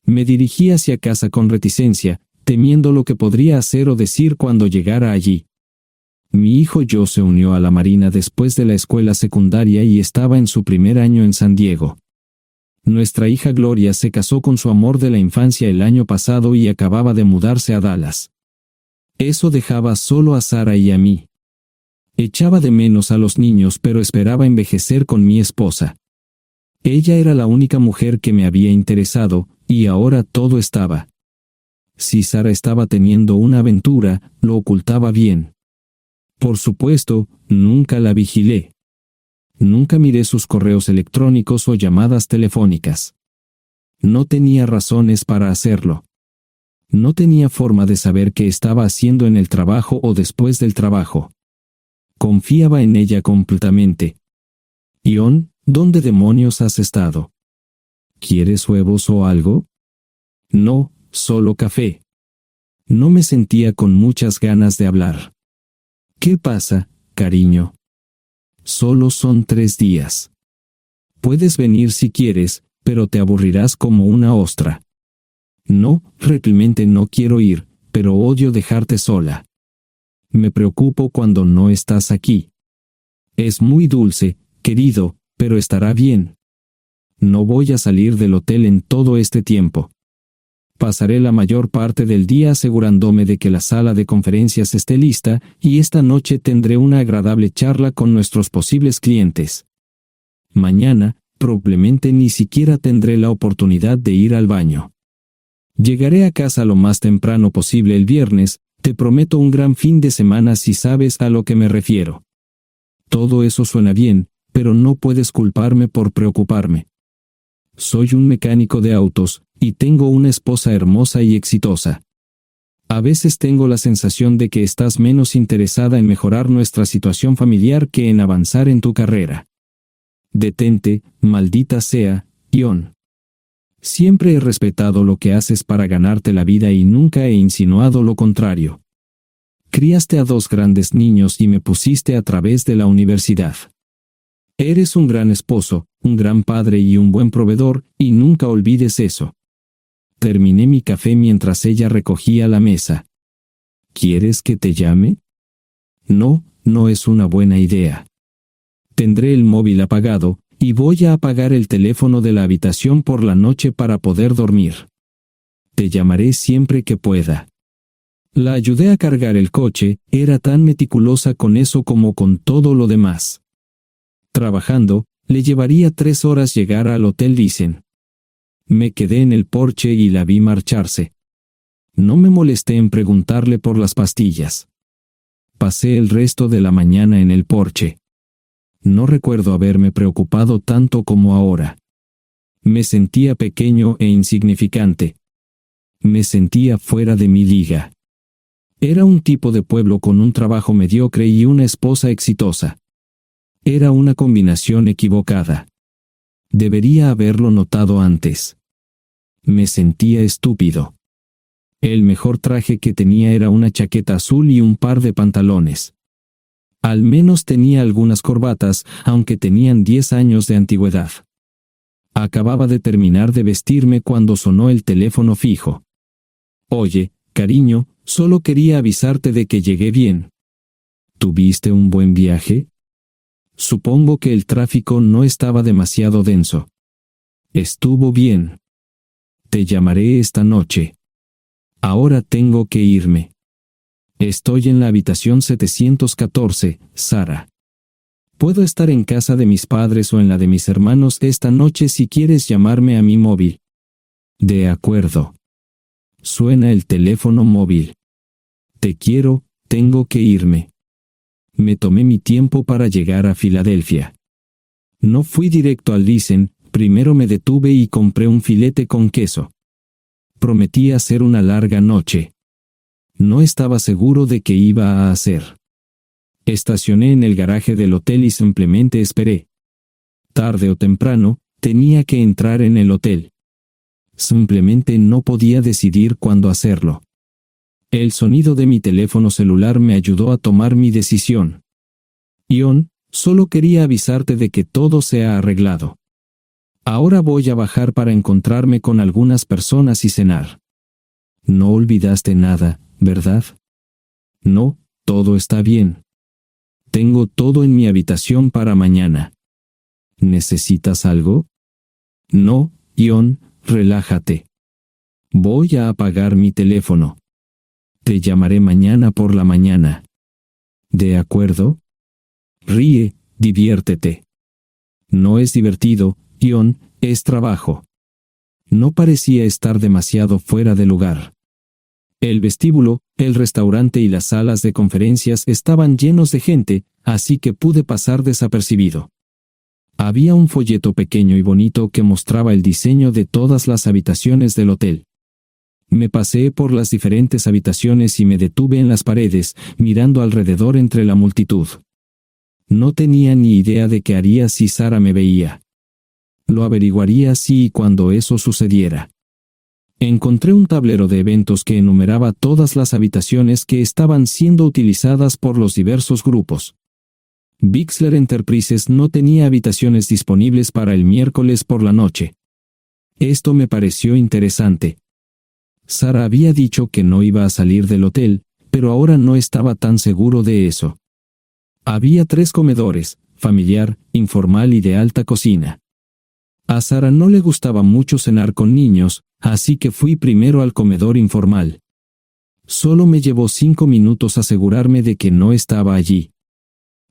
Me dirigí hacia casa con reticencia, temiendo lo que podría hacer o decir cuando llegara allí. Mi hijo Joe se unió a la Marina después de la escuela secundaria y estaba en su primer año en San Diego. Nuestra hija Gloria se casó con su amor de la infancia el año pasado y acababa de mudarse a Dallas. Eso dejaba solo a Sara y a mí. Echaba de menos a los niños, pero esperaba envejecer con mi esposa. Ella era la única mujer que me había interesado, y ahora todo estaba. Si Sara estaba teniendo una aventura, lo ocultaba bien. Por supuesto, nunca la vigilé. Nunca miré sus correos electrónicos o llamadas telefónicas. No tenía razones para hacerlo. No tenía forma de saber qué estaba haciendo en el trabajo o después del trabajo. Confiaba en ella completamente. Ion, ¿dónde demonios has estado? ¿Quieres huevos o algo? No, solo café. No me sentía con muchas ganas de hablar. ¿Qué pasa, cariño? Solo son 3 días. Puedes venir si quieres, pero te aburrirás como una ostra. No, realmente no quiero ir, pero odio dejarte sola. Me preocupo cuando no estás aquí. Es muy dulce, querido, pero estará bien. No voy a salir del hotel en todo este tiempo. Pasaré la mayor parte del día asegurándome de que la sala de conferencias esté lista, y esta noche tendré una agradable charla con nuestros posibles clientes. Mañana, probablemente ni siquiera tendré la oportunidad de ir al baño. Llegaré a casa lo más temprano posible el viernes, te prometo un gran fin de semana si sabes a lo que me refiero. Todo eso suena bien, pero no puedes culparme por preocuparme. Soy un mecánico de autos, y tengo una esposa hermosa y exitosa. A veces tengo la sensación de que estás menos interesada en mejorar nuestra situación familiar que en avanzar en tu carrera. Detente, maldita sea, Ion. Siempre he respetado lo que haces para ganarte la vida y nunca he insinuado lo contrario. Criaste a 2 grandes niños y me pusiste a través de la universidad. Eres un gran esposo, un gran padre y un buen proveedor, y nunca olvides eso. Terminé mi café mientras ella recogía la mesa. ¿Quieres que te llame? No, no es una buena idea. Tendré el móvil apagado, y voy a apagar el teléfono de la habitación por la noche para poder dormir. Te llamaré siempre que pueda. La ayudé a cargar el coche, era tan meticulosa con eso como con todo lo demás. Trabajando, le llevaría 3 horas llegar al Hotel Lysen. Me quedé en el porche y la vi marcharse. No me molesté en preguntarle por las pastillas. Pasé el resto de la mañana en el porche. No recuerdo haberme preocupado tanto como ahora. Me sentía pequeño e insignificante. Me sentía fuera de mi liga. Era un tipo de pueblo con un trabajo mediocre y una esposa exitosa. Era una combinación equivocada. Debería haberlo notado antes. Me sentía estúpido. El mejor traje que tenía era una chaqueta azul y un par de pantalones. Al menos tenía algunas corbatas, aunque tenían 10 años de antigüedad. Acababa de terminar de vestirme cuando sonó el teléfono fijo. Oye, cariño, solo quería avisarte de que llegué bien. ¿Tuviste un buen viaje? Supongo que el tráfico no estaba demasiado denso. Estuvo bien. Te llamaré esta noche. Ahora tengo que irme. Estoy en la habitación 714, Sara. Puedo estar en casa de mis padres o en la de mis hermanos esta noche si quieres llamarme a mi móvil. De acuerdo. Suena el teléfono móvil. Te quiero, tengo que irme. Me tomé mi tiempo para llegar a Filadelfia. No fui directo al Lysen, primero me detuve y compré un filete con queso. Prometí hacer una larga noche. No estaba seguro de qué iba a hacer. Estacioné en el garaje del hotel y simplemente esperé. Tarde o temprano, tenía que entrar en el hotel. Simplemente no podía decidir cuándo hacerlo. El sonido de mi teléfono celular me ayudó a tomar mi decisión. Ion, solo quería avisarte de que todo se ha arreglado. Ahora voy a bajar para encontrarme con algunas personas y cenar. No olvidaste nada, ¿verdad? No, todo está bien. Tengo todo en mi habitación para mañana. ¿Necesitas algo? No, Ion, relájate. Voy a apagar mi teléfono. Te llamaré mañana por la mañana. ¿De acuerdo? Ríe, diviértete. No es divertido, Ion, es trabajo. No parecía estar demasiado fuera de lugar. El vestíbulo, el restaurante y las salas de conferencias estaban llenos de gente, así que pude pasar desapercibido. Había un folleto pequeño y bonito que mostraba el diseño de todas las habitaciones del hotel. Me paseé por las diferentes habitaciones y me detuve en las paredes, mirando alrededor entre la multitud. No tenía ni idea de qué haría si Sara me veía. Lo averiguaría si y cuando eso sucediera. Encontré un tablero de eventos que enumeraba todas las habitaciones que estaban siendo utilizadas por los diversos grupos. Bixler Enterprises no tenía habitaciones disponibles para el miércoles por la noche. Esto me pareció interesante. Sara había dicho que no iba a salir del hotel, pero ahora no estaba tan seguro de eso. Había 3 comedores, familiar, informal y de alta cocina. A Sara no le gustaba mucho cenar con niños, así que fui primero al comedor informal. Solo me llevó 5 minutos asegurarme de que no estaba allí.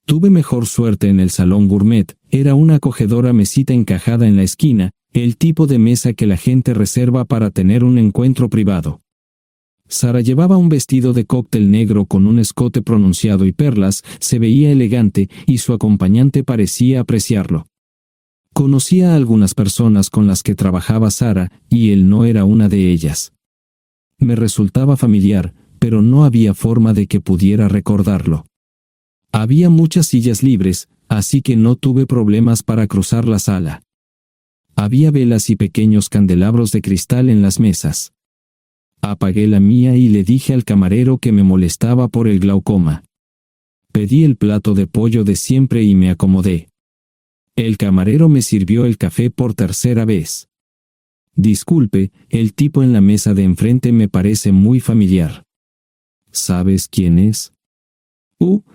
Tuve mejor suerte en el salón gourmet, era una acogedora mesita encajada en la esquina, el tipo de mesa que la gente reserva para tener un encuentro privado. Sara llevaba un vestido de cóctel negro con un escote pronunciado y perlas, se veía elegante y su acompañante parecía apreciarlo. Conocía a algunas personas con las que trabajaba Sara, y él no era una de ellas. Me resultaba familiar, pero no había forma de que pudiera recordarlo. Había muchas sillas libres, así que no tuve problemas para cruzar la sala. Había velas y pequeños candelabros de cristal en las mesas. Apagué la mía y le dije al camarero que me molestaba por el glaucoma. Pedí el plato de pollo de siempre y me acomodé. El camarero me sirvió el café por tercera vez. Disculpe, el tipo en la mesa de enfrente me parece muy familiar. ¿Sabes quién es?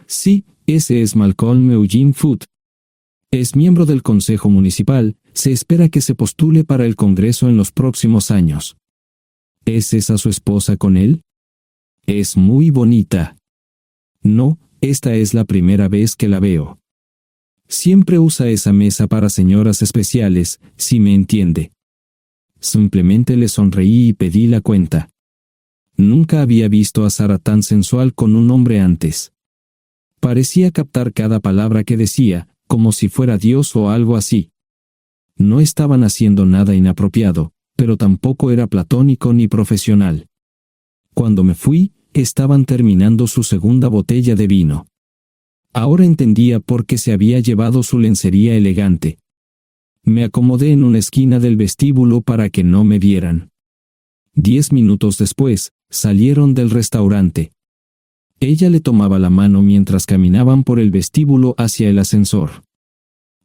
Sí, ese es Malcolm Eugene Foote. Es miembro del Consejo Municipal, se espera que se postule para el Congreso en los próximos años. ¿Es esa su esposa con él? Es muy bonita. No, esta es la primera vez que la veo. Siempre usa esa mesa para señoras especiales, si me entiende. Simplemente le sonreí y pedí la cuenta. Nunca había visto a Sara tan sensual con un hombre antes. Parecía captar cada palabra que decía, como si fuera Dios o algo así. No estaban haciendo nada inapropiado, pero tampoco era platónico ni profesional. Cuando me fui, estaban terminando su segunda botella de vino. Ahora entendía por qué se había llevado su lencería elegante. Me acomodé en una esquina del vestíbulo para que no me vieran. 10 minutos después, salieron del restaurante. Ella le tomaba la mano mientras caminaban por el vestíbulo hacia el ascensor.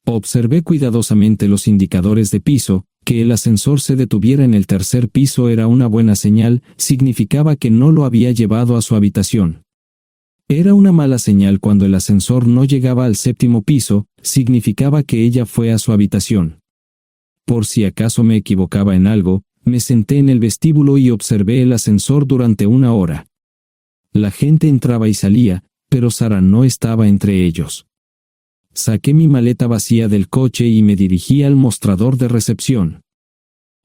Observé cuidadosamente los indicadores de piso. Que el ascensor se detuviera en el tercer piso era una buena señal, significaba que no lo había llevado a su habitación. Era una mala señal cuando el ascensor no llegaba al séptimo piso, significaba que ella fue a su habitación. Por si acaso me equivocaba en algo, me senté en el vestíbulo y observé el ascensor durante 1 hora. La gente entraba y salía, pero Sara no estaba entre ellos. Saqué mi maleta vacía del coche y me dirigí al mostrador de recepción.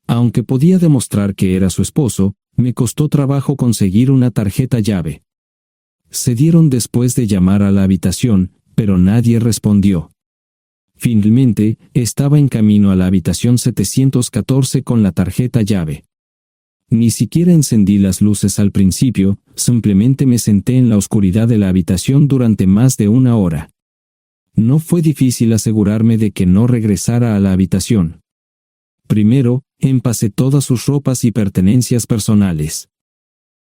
Aunque podía demostrar que era su esposo, me costó trabajo conseguir una tarjeta llave. Se dieron después de llamar a la habitación, pero nadie respondió. Finalmente, estaba en camino a la habitación 714 con la tarjeta llave. Ni siquiera encendí las luces al principio, simplemente me senté en la oscuridad de la habitación durante más de 1 hora. No fue difícil asegurarme de que no regresara a la habitación. Primero, empacé todas sus ropas y pertenencias personales.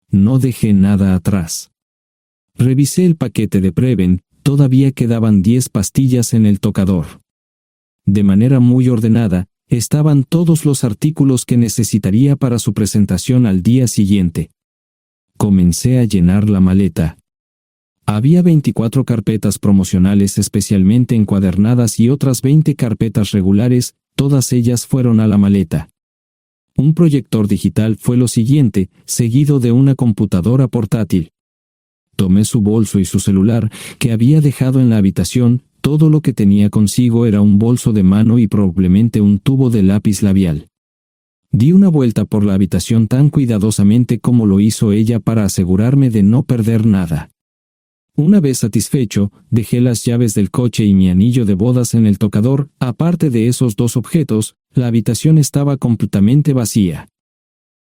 No dejé nada atrás. Revisé el paquete de Preven, todavía quedaban 10 pastillas en el tocador. De manera muy ordenada, estaban todos los artículos que necesitaría para su presentación al día siguiente. Comencé a llenar la maleta. Había 24 carpetas promocionales especialmente encuadernadas y otras 20 carpetas regulares, todas ellas fueron a la maleta. Un proyector digital fue lo siguiente, seguido de una computadora portátil. Tomé su bolso y su celular, que había dejado en la habitación, todo lo que tenía consigo era un bolso de mano y probablemente un tubo de lápiz labial. Di una vuelta por la habitación tan cuidadosamente como lo hizo ella para asegurarme de no perder nada. Una vez satisfecho, dejé las llaves del coche y mi anillo de bodas en el tocador. Aparte de esos 2 objetos, la habitación estaba completamente vacía.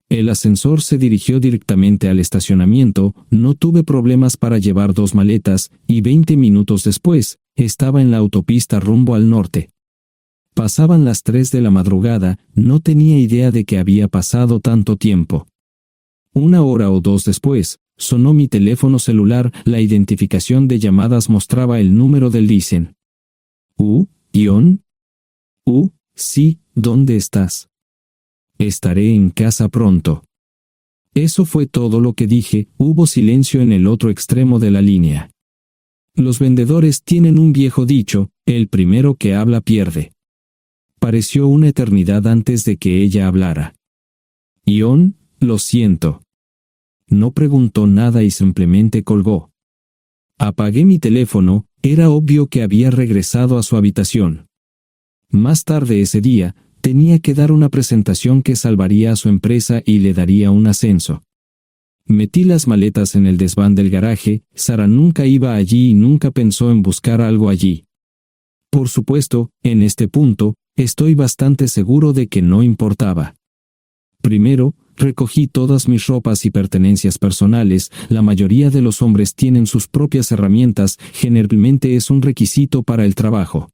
El ascensor se dirigió directamente al estacionamiento, no tuve problemas para llevar 2 maletas, y 20 minutos después, estaba en la autopista rumbo al norte. Pasaban las 3 de la madrugada, no tenía idea de que había pasado tanto tiempo. 1 hora o 2 después, sonó mi teléfono celular, la identificación de llamadas mostraba el número del Listen. ¿Ion? Sí, ¿dónde estás? Estaré en casa pronto. Eso fue todo lo que dije, hubo silencio en el otro extremo de la línea. Los vendedores tienen un viejo dicho, el primero que habla pierde. Pareció una eternidad antes de que ella hablara. Ion, lo siento. No preguntó nada y simplemente colgó. Apagué mi teléfono, era obvio que había regresado a su habitación. Más tarde ese día, tenía que dar una presentación que salvaría a su empresa y le daría un ascenso. Metí las maletas en el desván del garaje. Sara nunca iba allí y nunca pensó en buscar algo allí. Por supuesto, en este punto, estoy bastante seguro de que no importaba. Primero, recogí todas mis ropas y pertenencias personales. La mayoría de los hombres tienen sus propias herramientas, generalmente es un requisito para el trabajo.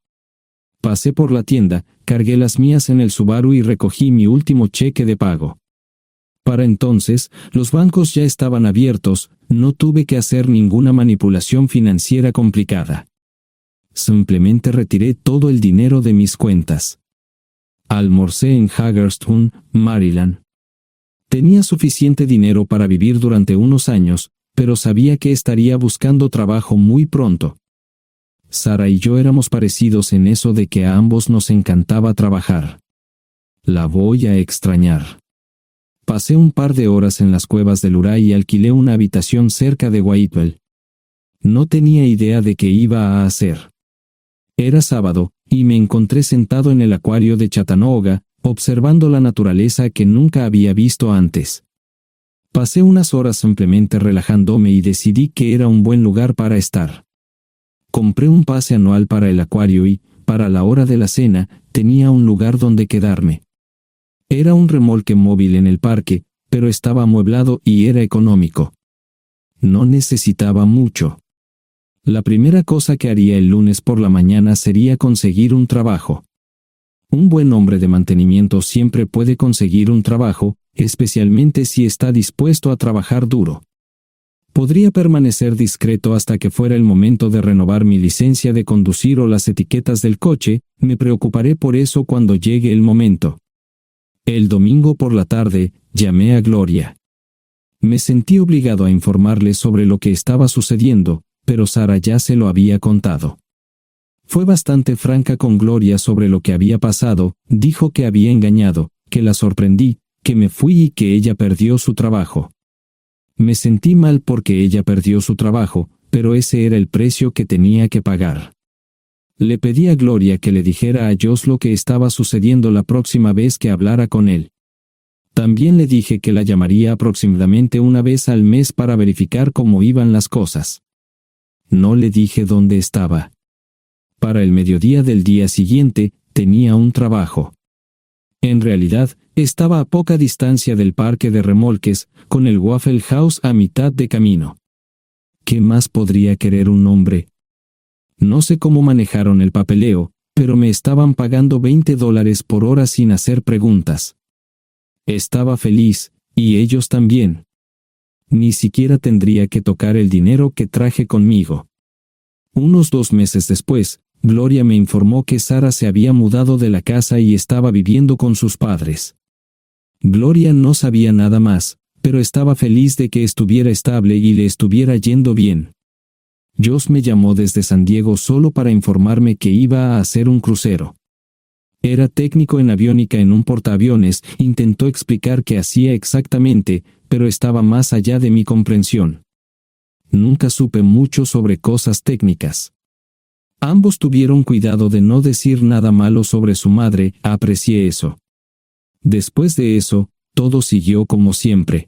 Pasé por la tienda, cargué las mías en el Subaru y recogí mi último cheque de pago. Para entonces, los bancos ya estaban abiertos, no tuve que hacer ninguna manipulación financiera complicada. Simplemente retiré todo el dinero de mis cuentas. Almorcé en Hagerstown, Maryland. Tenía suficiente dinero para vivir durante unos años, pero sabía que estaría buscando trabajo muy pronto. Sara y yo éramos parecidos en eso de que a ambos nos encantaba trabajar. La voy a extrañar. Pasé un par de horas en las cuevas del Uray y alquilé una habitación cerca de Whitewell. No tenía idea de qué iba a hacer. Era sábado, y me encontré sentado en el acuario de Chattanooga, observando la naturaleza que nunca había visto antes. Pasé unas horas simplemente relajándome y decidí que era un buen lugar para estar. Compré un pase anual para el acuario y, para la hora de la cena, tenía un lugar donde quedarme. Era un remolque móvil en el parque, pero estaba amueblado y era económico. No necesitaba mucho. La primera cosa que haría el lunes por la mañana sería conseguir un trabajo. Un buen hombre de mantenimiento siempre puede conseguir un trabajo, especialmente si está dispuesto a trabajar duro. Podría permanecer discreto hasta que fuera el momento de renovar mi licencia de conducir o las etiquetas del coche. Me preocuparé por eso cuando llegue el momento. El domingo por la tarde, llamé a Gloria. Me sentí obligado a informarle sobre lo que estaba sucediendo, pero Sara ya se lo había contado. Fue bastante franca con Gloria sobre lo que había pasado. Dijo que había engañado, que la sorprendí, que me fui y que ella perdió su trabajo. Me sentí mal porque ella perdió su trabajo, pero ese era el precio que tenía que pagar. Le pedí a Gloria que le dijera a Josh lo que estaba sucediendo la próxima vez que hablara con él. También le dije que la llamaría aproximadamente una vez al mes para verificar cómo iban las cosas. No le dije dónde estaba. Para el mediodía del día siguiente, tenía un trabajo. En realidad, estaba a poca distancia del parque de remolques, con el Waffle House a mitad de camino. ¿Qué más podría querer un hombre? No sé cómo manejaron el papeleo, pero me estaban pagando $20 por hora sin hacer preguntas. Estaba feliz, y ellos también. Ni siquiera tendría que tocar el dinero que traje conmigo. Unos 2 meses después, Gloria me informó que Sara se había mudado de la casa y estaba viviendo con sus padres. Gloria no sabía nada más, pero estaba feliz de que estuviera estable y le estuviera yendo bien. Josh me llamó desde San Diego solo para informarme que iba a hacer un crucero. Era técnico en aviónica en un portaaviones. Intentó explicar qué hacía exactamente, pero estaba más allá de mi comprensión. Nunca supe mucho sobre cosas técnicas. Ambos tuvieron cuidado de no decir nada malo sobre su madre. Aprecié eso. Después de eso, todo siguió como siempre.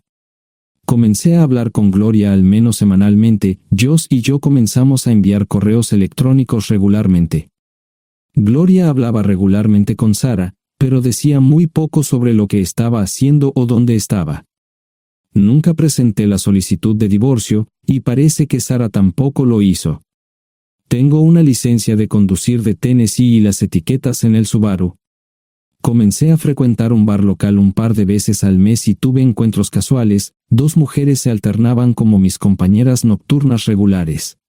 Comencé a hablar con Gloria al menos semanalmente. Josh y yo comenzamos a enviar correos electrónicos regularmente. Gloria hablaba regularmente con Sara, pero decía muy poco sobre lo que estaba haciendo o dónde estaba. Nunca presenté la solicitud de divorcio, y parece que Sara tampoco lo hizo. Tengo una licencia de conducir de Tennessee y las etiquetas en el Subaru. Comencé a frecuentar un bar local un par de veces al mes y tuve encuentros casuales. 2 mujeres se alternaban como mis compañeras nocturnas regulares.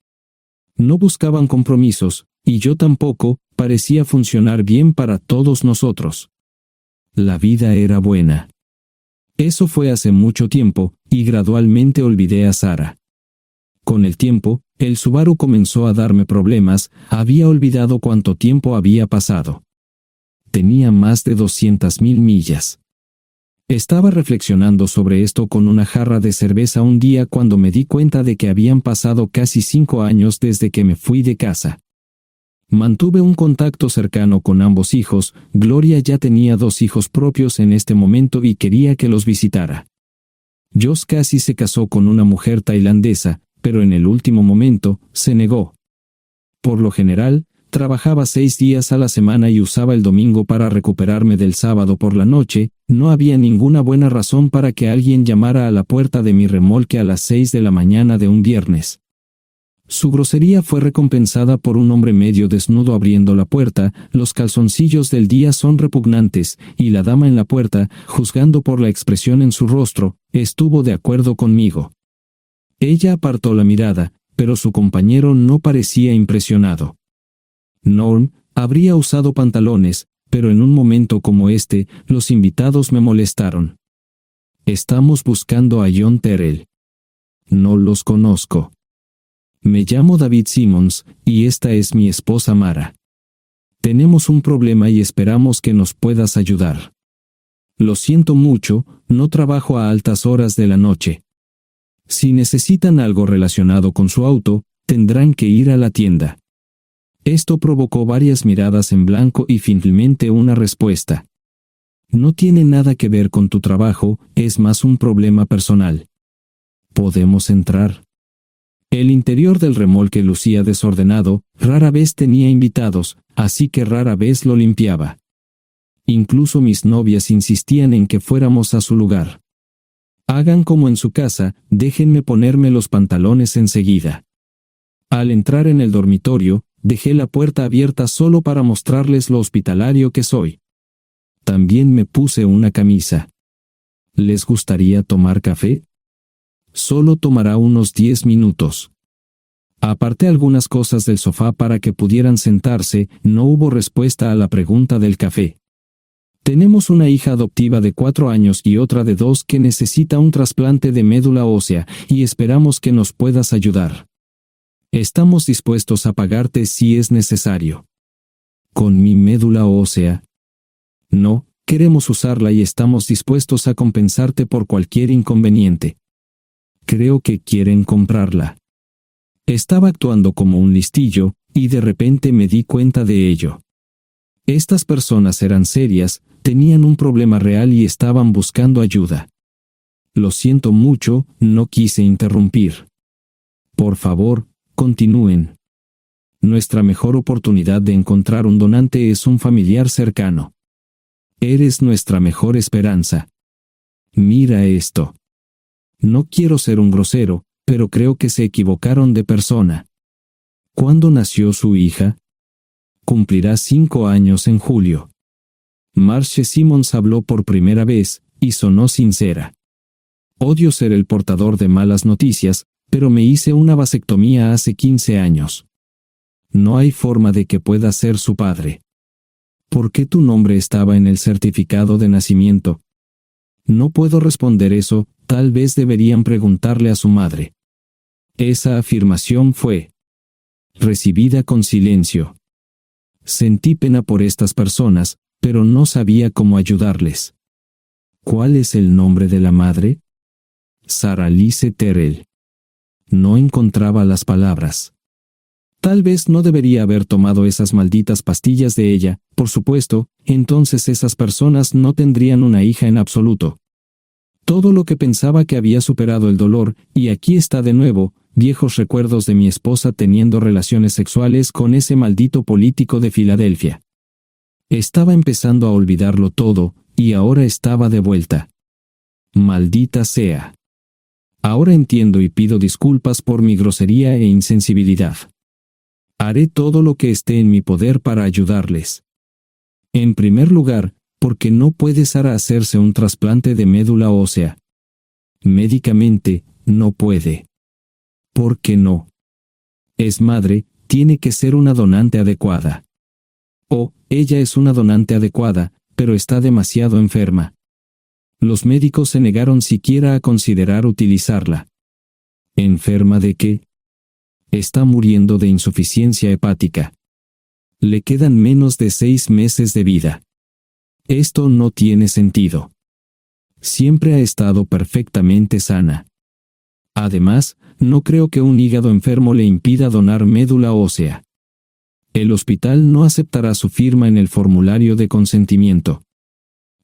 No buscaban compromisos, y yo tampoco. Parecía funcionar bien para todos nosotros. La vida era buena. Eso fue hace mucho tiempo, y gradualmente olvidé a Sara. Con el tiempo, el Subaru comenzó a darme problemas. Había olvidado cuánto tiempo había pasado. Tenía más de 200,000 millas. Estaba reflexionando sobre esto con una jarra de cerveza un día cuando me di cuenta de que habían pasado casi 5 años desde que me fui de casa. Mantuve un contacto cercano con ambos hijos. Gloria ya tenía 2 hijos propios en este momento y quería que los visitara. Josh casi se casó con una mujer tailandesa, pero en el último momento se negó. Por lo general, trabajaba 6 días a la semana y usaba el domingo para recuperarme del sábado por la noche. No había ninguna buena razón para que alguien llamara a la puerta de mi remolque a las 6 de la mañana de un viernes. Su grosería fue recompensada por un hombre medio desnudo abriendo la puerta. Los calzoncillos del día son repugnantes, y la dama en la puerta, juzgando por la expresión en su rostro, estuvo de acuerdo conmigo. Ella apartó la mirada, pero su compañero no parecía impresionado. Norm habría usado pantalones, pero en un momento como este, los invitados me molestaron. Estamos buscando a John Terrell. No los conozco. Me llamo David Simmons, y esta es mi esposa Mara. Tenemos un problema y esperamos que nos puedas ayudar. Lo siento mucho, no trabajo a altas horas de la noche. Si necesitan algo relacionado con su auto, tendrán que ir a la tienda. Esto provocó varias miradas en blanco y finalmente una respuesta. No tiene nada que ver con tu trabajo, es más un problema personal. ¿Podemos entrar? El interior del remolque lucía desordenado, rara vez tenía invitados, así que rara vez lo limpiaba. Incluso mis novias insistían en que fuéramos a su lugar. Hagan como en su casa, déjenme ponerme los pantalones enseguida. Al entrar en el dormitorio, dejé la puerta abierta solo para mostrarles lo hospitalario que soy. También me puse una camisa. ¿Les gustaría tomar café? Solo tomará unos 10 minutos. Aparté algunas cosas del sofá para que pudieran sentarse. No hubo respuesta a la pregunta del café. Tenemos una hija adoptiva de 4 años y otra de 2 que necesita un trasplante de médula ósea, y esperamos que nos puedas ayudar. Estamos dispuestos a pagarte si es necesario. ¿Con mi médula ósea? No, queremos usarla y estamos dispuestos a compensarte por cualquier inconveniente. Creo que quieren comprarla. Estaba actuando como un listillo, y de repente me di cuenta de ello. Estas personas eran serias, tenían un problema real y estaban buscando ayuda. Lo siento mucho, no quise interrumpir. Por favor, continúen. Nuestra mejor oportunidad de encontrar un donante es un familiar cercano. Eres nuestra mejor esperanza. Mira esto. No quiero ser un grosero, pero creo que se equivocaron de persona. ¿Cuándo nació su hija? Cumplirá 5 años en julio. Marcia Simmons habló por primera vez, y sonó sincera. Odio ser el portador de malas noticias, pero me hice una vasectomía hace 15 años. No hay forma de que pueda ser su padre. ¿Por qué tu nombre estaba en el certificado de nacimiento? No puedo responder eso, tal vez deberían preguntarle a su madre. Esa afirmación fue recibida con silencio. Sentí pena por estas personas, pero no sabía cómo ayudarles. ¿Cuál es el nombre de la madre? Sarah Lise Terrell. No encontraba las palabras. Tal vez no debería haber tomado esas malditas pastillas de ella, por supuesto, entonces esas personas no tendrían una hija en absoluto. Todo lo que pensaba que había superado el dolor, y aquí está de nuevo, viejos recuerdos de mi esposa teniendo relaciones sexuales con ese maldito político de Filadelfia. Estaba empezando a olvidarlo todo, y ahora estaba de vuelta. Maldita sea. Ahora entiendo y pido disculpas por mi grosería e insensibilidad. Haré todo lo que esté en mi poder para ayudarles. En primer lugar, porque no puede Sara hacerse un trasplante de médula ósea. Médicamente, no puede. ¿Por qué no? Es madre, tiene que ser una donante adecuada. Ella es una donante adecuada, pero está demasiado enferma. Los médicos se negaron siquiera a considerar utilizarla. ¿Enferma de qué? Está muriendo de insuficiencia hepática. Le quedan menos de 6 meses de vida. Esto no tiene sentido. Siempre ha estado perfectamente sana. Además, no creo que un hígado enfermo le impida donar médula ósea. El hospital no aceptará su firma en el formulario de consentimiento.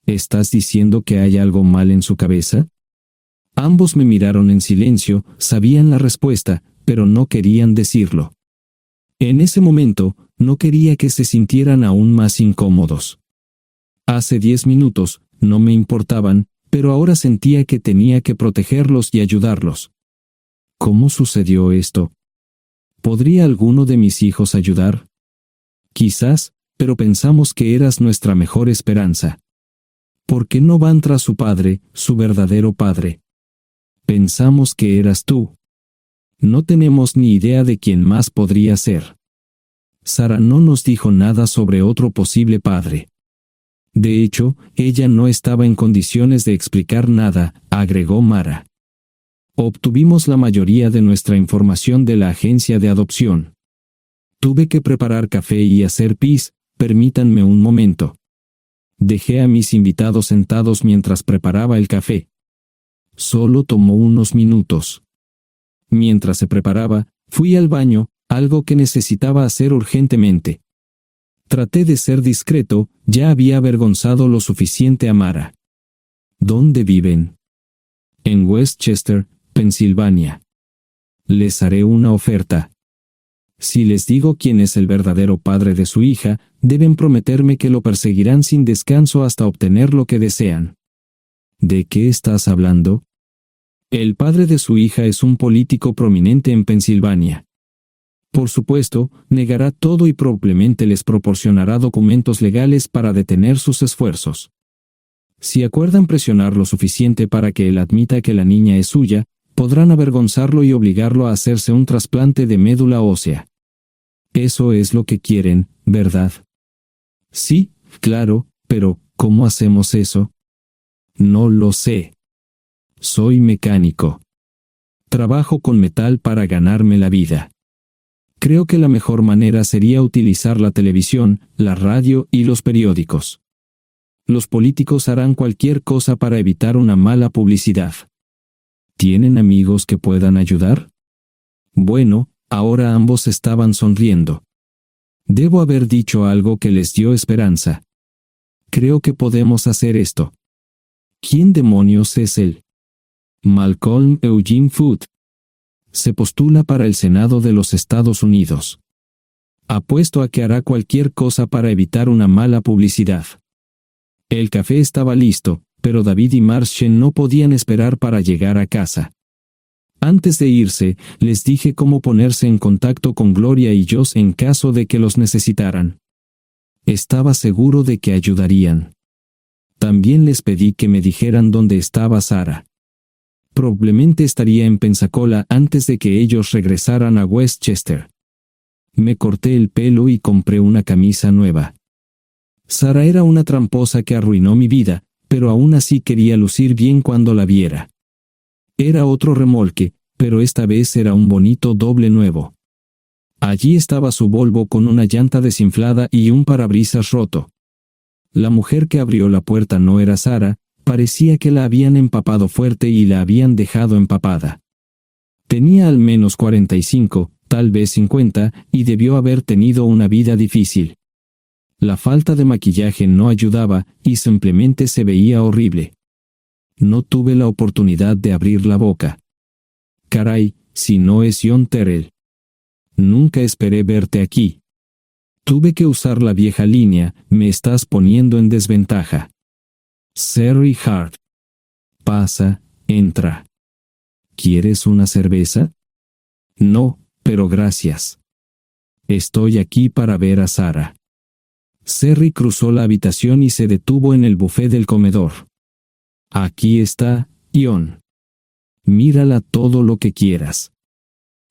¿Estás diciendo que hay algo mal en su cabeza? Ambos me miraron en silencio, sabían la respuesta, pero no querían decirlo. En ese momento, no quería que se sintieran aún más incómodos. Hace 10 minutos, no me importaban, pero ahora sentía que tenía que protegerlos y ayudarlos. ¿Cómo sucedió esto? ¿Podría alguno de mis hijos ayudar? Quizás, pero pensamos que eras nuestra mejor esperanza. ¿Por qué no van tras su padre, su verdadero padre? Pensamos que eras tú. No tenemos ni idea de quién más podría ser. Sara no nos dijo nada sobre otro posible padre. De hecho, ella no estaba en condiciones de explicar nada, agregó Mara. Obtuvimos la mayoría de nuestra información de la agencia de adopción. Tuve que preparar café y hacer pis, permítanme un momento. Dejé a mis invitados sentados mientras preparaba el café. Solo tomó unos minutos. Mientras se preparaba, fui al baño, algo que necesitaba hacer urgentemente. Traté de ser discreto, ya había avergonzado lo suficiente a Mara. ¿Dónde viven? En Westchester, Pensilvania. Les haré una oferta. Si les digo quién es el verdadero padre de su hija, deben prometerme que lo perseguirán sin descanso hasta obtener lo que desean. ¿De qué estás hablando? El padre de su hija es un político prominente en Pensilvania. Por supuesto, negará todo y probablemente les proporcionará documentos legales para detener sus esfuerzos. Si acuerdan presionar lo suficiente para que él admita que la niña es suya, podrán avergonzarlo y obligarlo a hacerse un trasplante de médula ósea. Eso es lo que quieren, ¿verdad? Sí, claro, pero ¿cómo hacemos eso? No lo sé. Soy mecánico. Trabajo con metal para ganarme la vida. Creo que la mejor manera sería utilizar la televisión, la radio y los periódicos. Los políticos harán cualquier cosa para evitar una mala publicidad. ¿Tienen amigos que puedan ayudar? Bueno, ahora ambos estaban sonriendo. Debo haber dicho algo que les dio esperanza. Creo que podemos hacer esto. ¿Quién demonios es él? Malcolm Eugene Foote. Se postula para el Senado de los Estados Unidos. Apuesto a que hará cualquier cosa para evitar una mala publicidad. El café estaba listo, pero David y Marshall no podían esperar para llegar a casa. Antes de irse, les dije cómo ponerse en contacto con Gloria y Josh en caso de que los necesitaran. Estaba seguro de que ayudarían. También les pedí que me dijeran dónde estaba Sara. Probablemente estaría en Pensacola antes de que ellos regresaran a Westchester. Me corté el pelo y compré una camisa nueva. Sara era una tramposa que arruinó mi vida, pero aún así quería lucir bien cuando la viera. Era otro remolque, pero esta vez era un bonito doble nuevo. Allí estaba su Volvo con una llanta desinflada y un parabrisas roto. La mujer que abrió la puerta no era Sara, parecía que la habían empapado fuerte y la habían dejado empapada. Tenía al menos 45, tal vez 50, y debió haber tenido una vida difícil. La falta de maquillaje no ayudaba, y simplemente se veía horrible. No tuve la oportunidad de abrir la boca. Caray, si no es John Terrell. Nunca esperé verte aquí. Tuve que usar la vieja línea, me estás poniendo en desventaja. Sherry Hart. Pasa, entra. ¿Quieres una cerveza? No, pero gracias. Estoy aquí para ver a Sara. Sherry cruzó la habitación y se detuvo en el buffet del comedor. Aquí está, John. Mírala todo lo que quieras.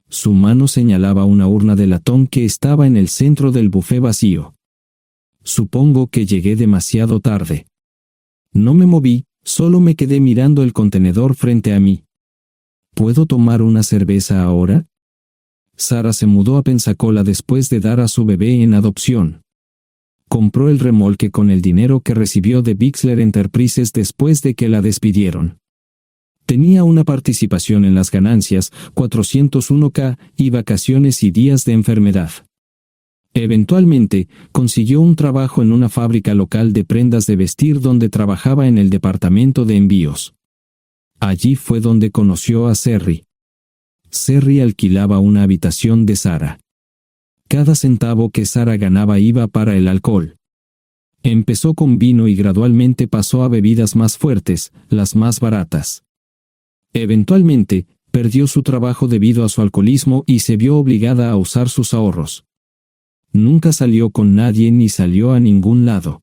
Su mano señalaba una urna de latón que estaba en el centro del buffet vacío. Supongo que llegué demasiado tarde. No me moví, solo me quedé mirando el contenedor frente a mí. ¿Puedo tomar una cerveza ahora? Sara se mudó a Pensacola después de dar a su bebé en adopción. Compró el remolque con el dinero que recibió de Bixler Enterprises después de que la despidieron. Tenía una participación en las ganancias, 401k, y vacaciones y días de enfermedad. Eventualmente, consiguió un trabajo en una fábrica local de prendas de vestir donde trabajaba en el departamento de envíos. Allí fue donde conoció a Serry. Serry alquilaba una habitación de Sara. Cada centavo que Sara ganaba iba para el alcohol. Empezó con vino y gradualmente pasó a bebidas más fuertes, las más baratas. Eventualmente, perdió su trabajo debido a su alcoholismo y se vio obligada a usar sus ahorros. Nunca salió con nadie ni salió a ningún lado.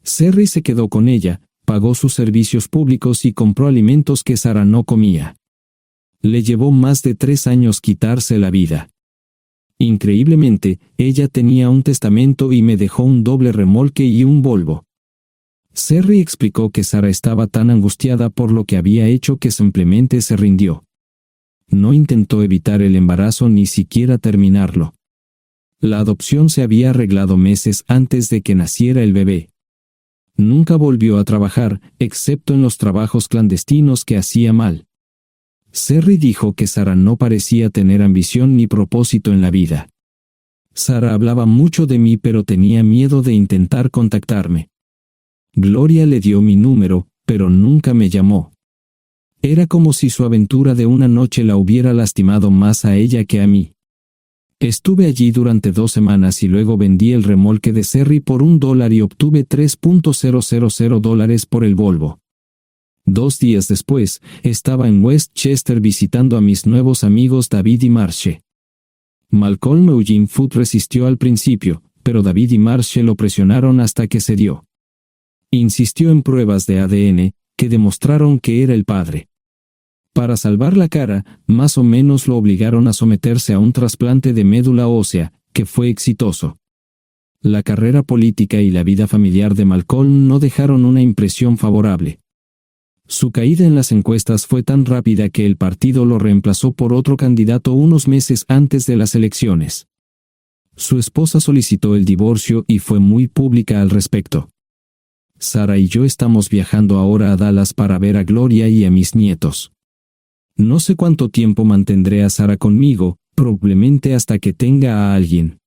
Serry se quedó con ella, pagó sus servicios públicos y compró alimentos que Sara no comía. Le llevó más de 3 años quitarse la vida. Increíblemente, ella tenía un testamento y me dejó un doble remolque y un Volvo. Serry explicó que Sara estaba tan angustiada por lo que había hecho que simplemente se rindió. No intentó evitar el embarazo ni siquiera terminarlo. La adopción se había arreglado meses antes de que naciera el bebé. Nunca volvió a trabajar, excepto en los trabajos clandestinos que hacía mal. Serry dijo que Sara no parecía tener ambición ni propósito en la vida. Sara hablaba mucho de mí pero tenía miedo de intentar contactarme. Gloria le dio mi número, pero nunca me llamó. Era como si su aventura de una noche la hubiera lastimado más a ella que a mí. Estuve allí durante 2 semanas y luego vendí el remolque de Serry por $1 y obtuve $3,000 por el Volvo. 2 días después, estaba en Westchester visitando a mis nuevos amigos David y Marche. Malcolm Eugene Foote resistió al principio, pero David y Marche lo presionaron hasta que cedió. Insistió en pruebas de ADN, que demostraron que era el padre. Para salvar la cara, más o menos lo obligaron a someterse a un trasplante de médula ósea, que fue exitoso. La carrera política y la vida familiar de Malcolm no dejaron una impresión favorable. Su caída en las encuestas fue tan rápida que el partido lo reemplazó por otro candidato unos meses antes de las elecciones. Su esposa solicitó el divorcio y fue muy pública al respecto. Sara y yo estamos viajando ahora a Dallas para ver a Gloria y a mis nietos. No sé cuánto tiempo mantendré a Sara conmigo, probablemente hasta que tenga a alguien.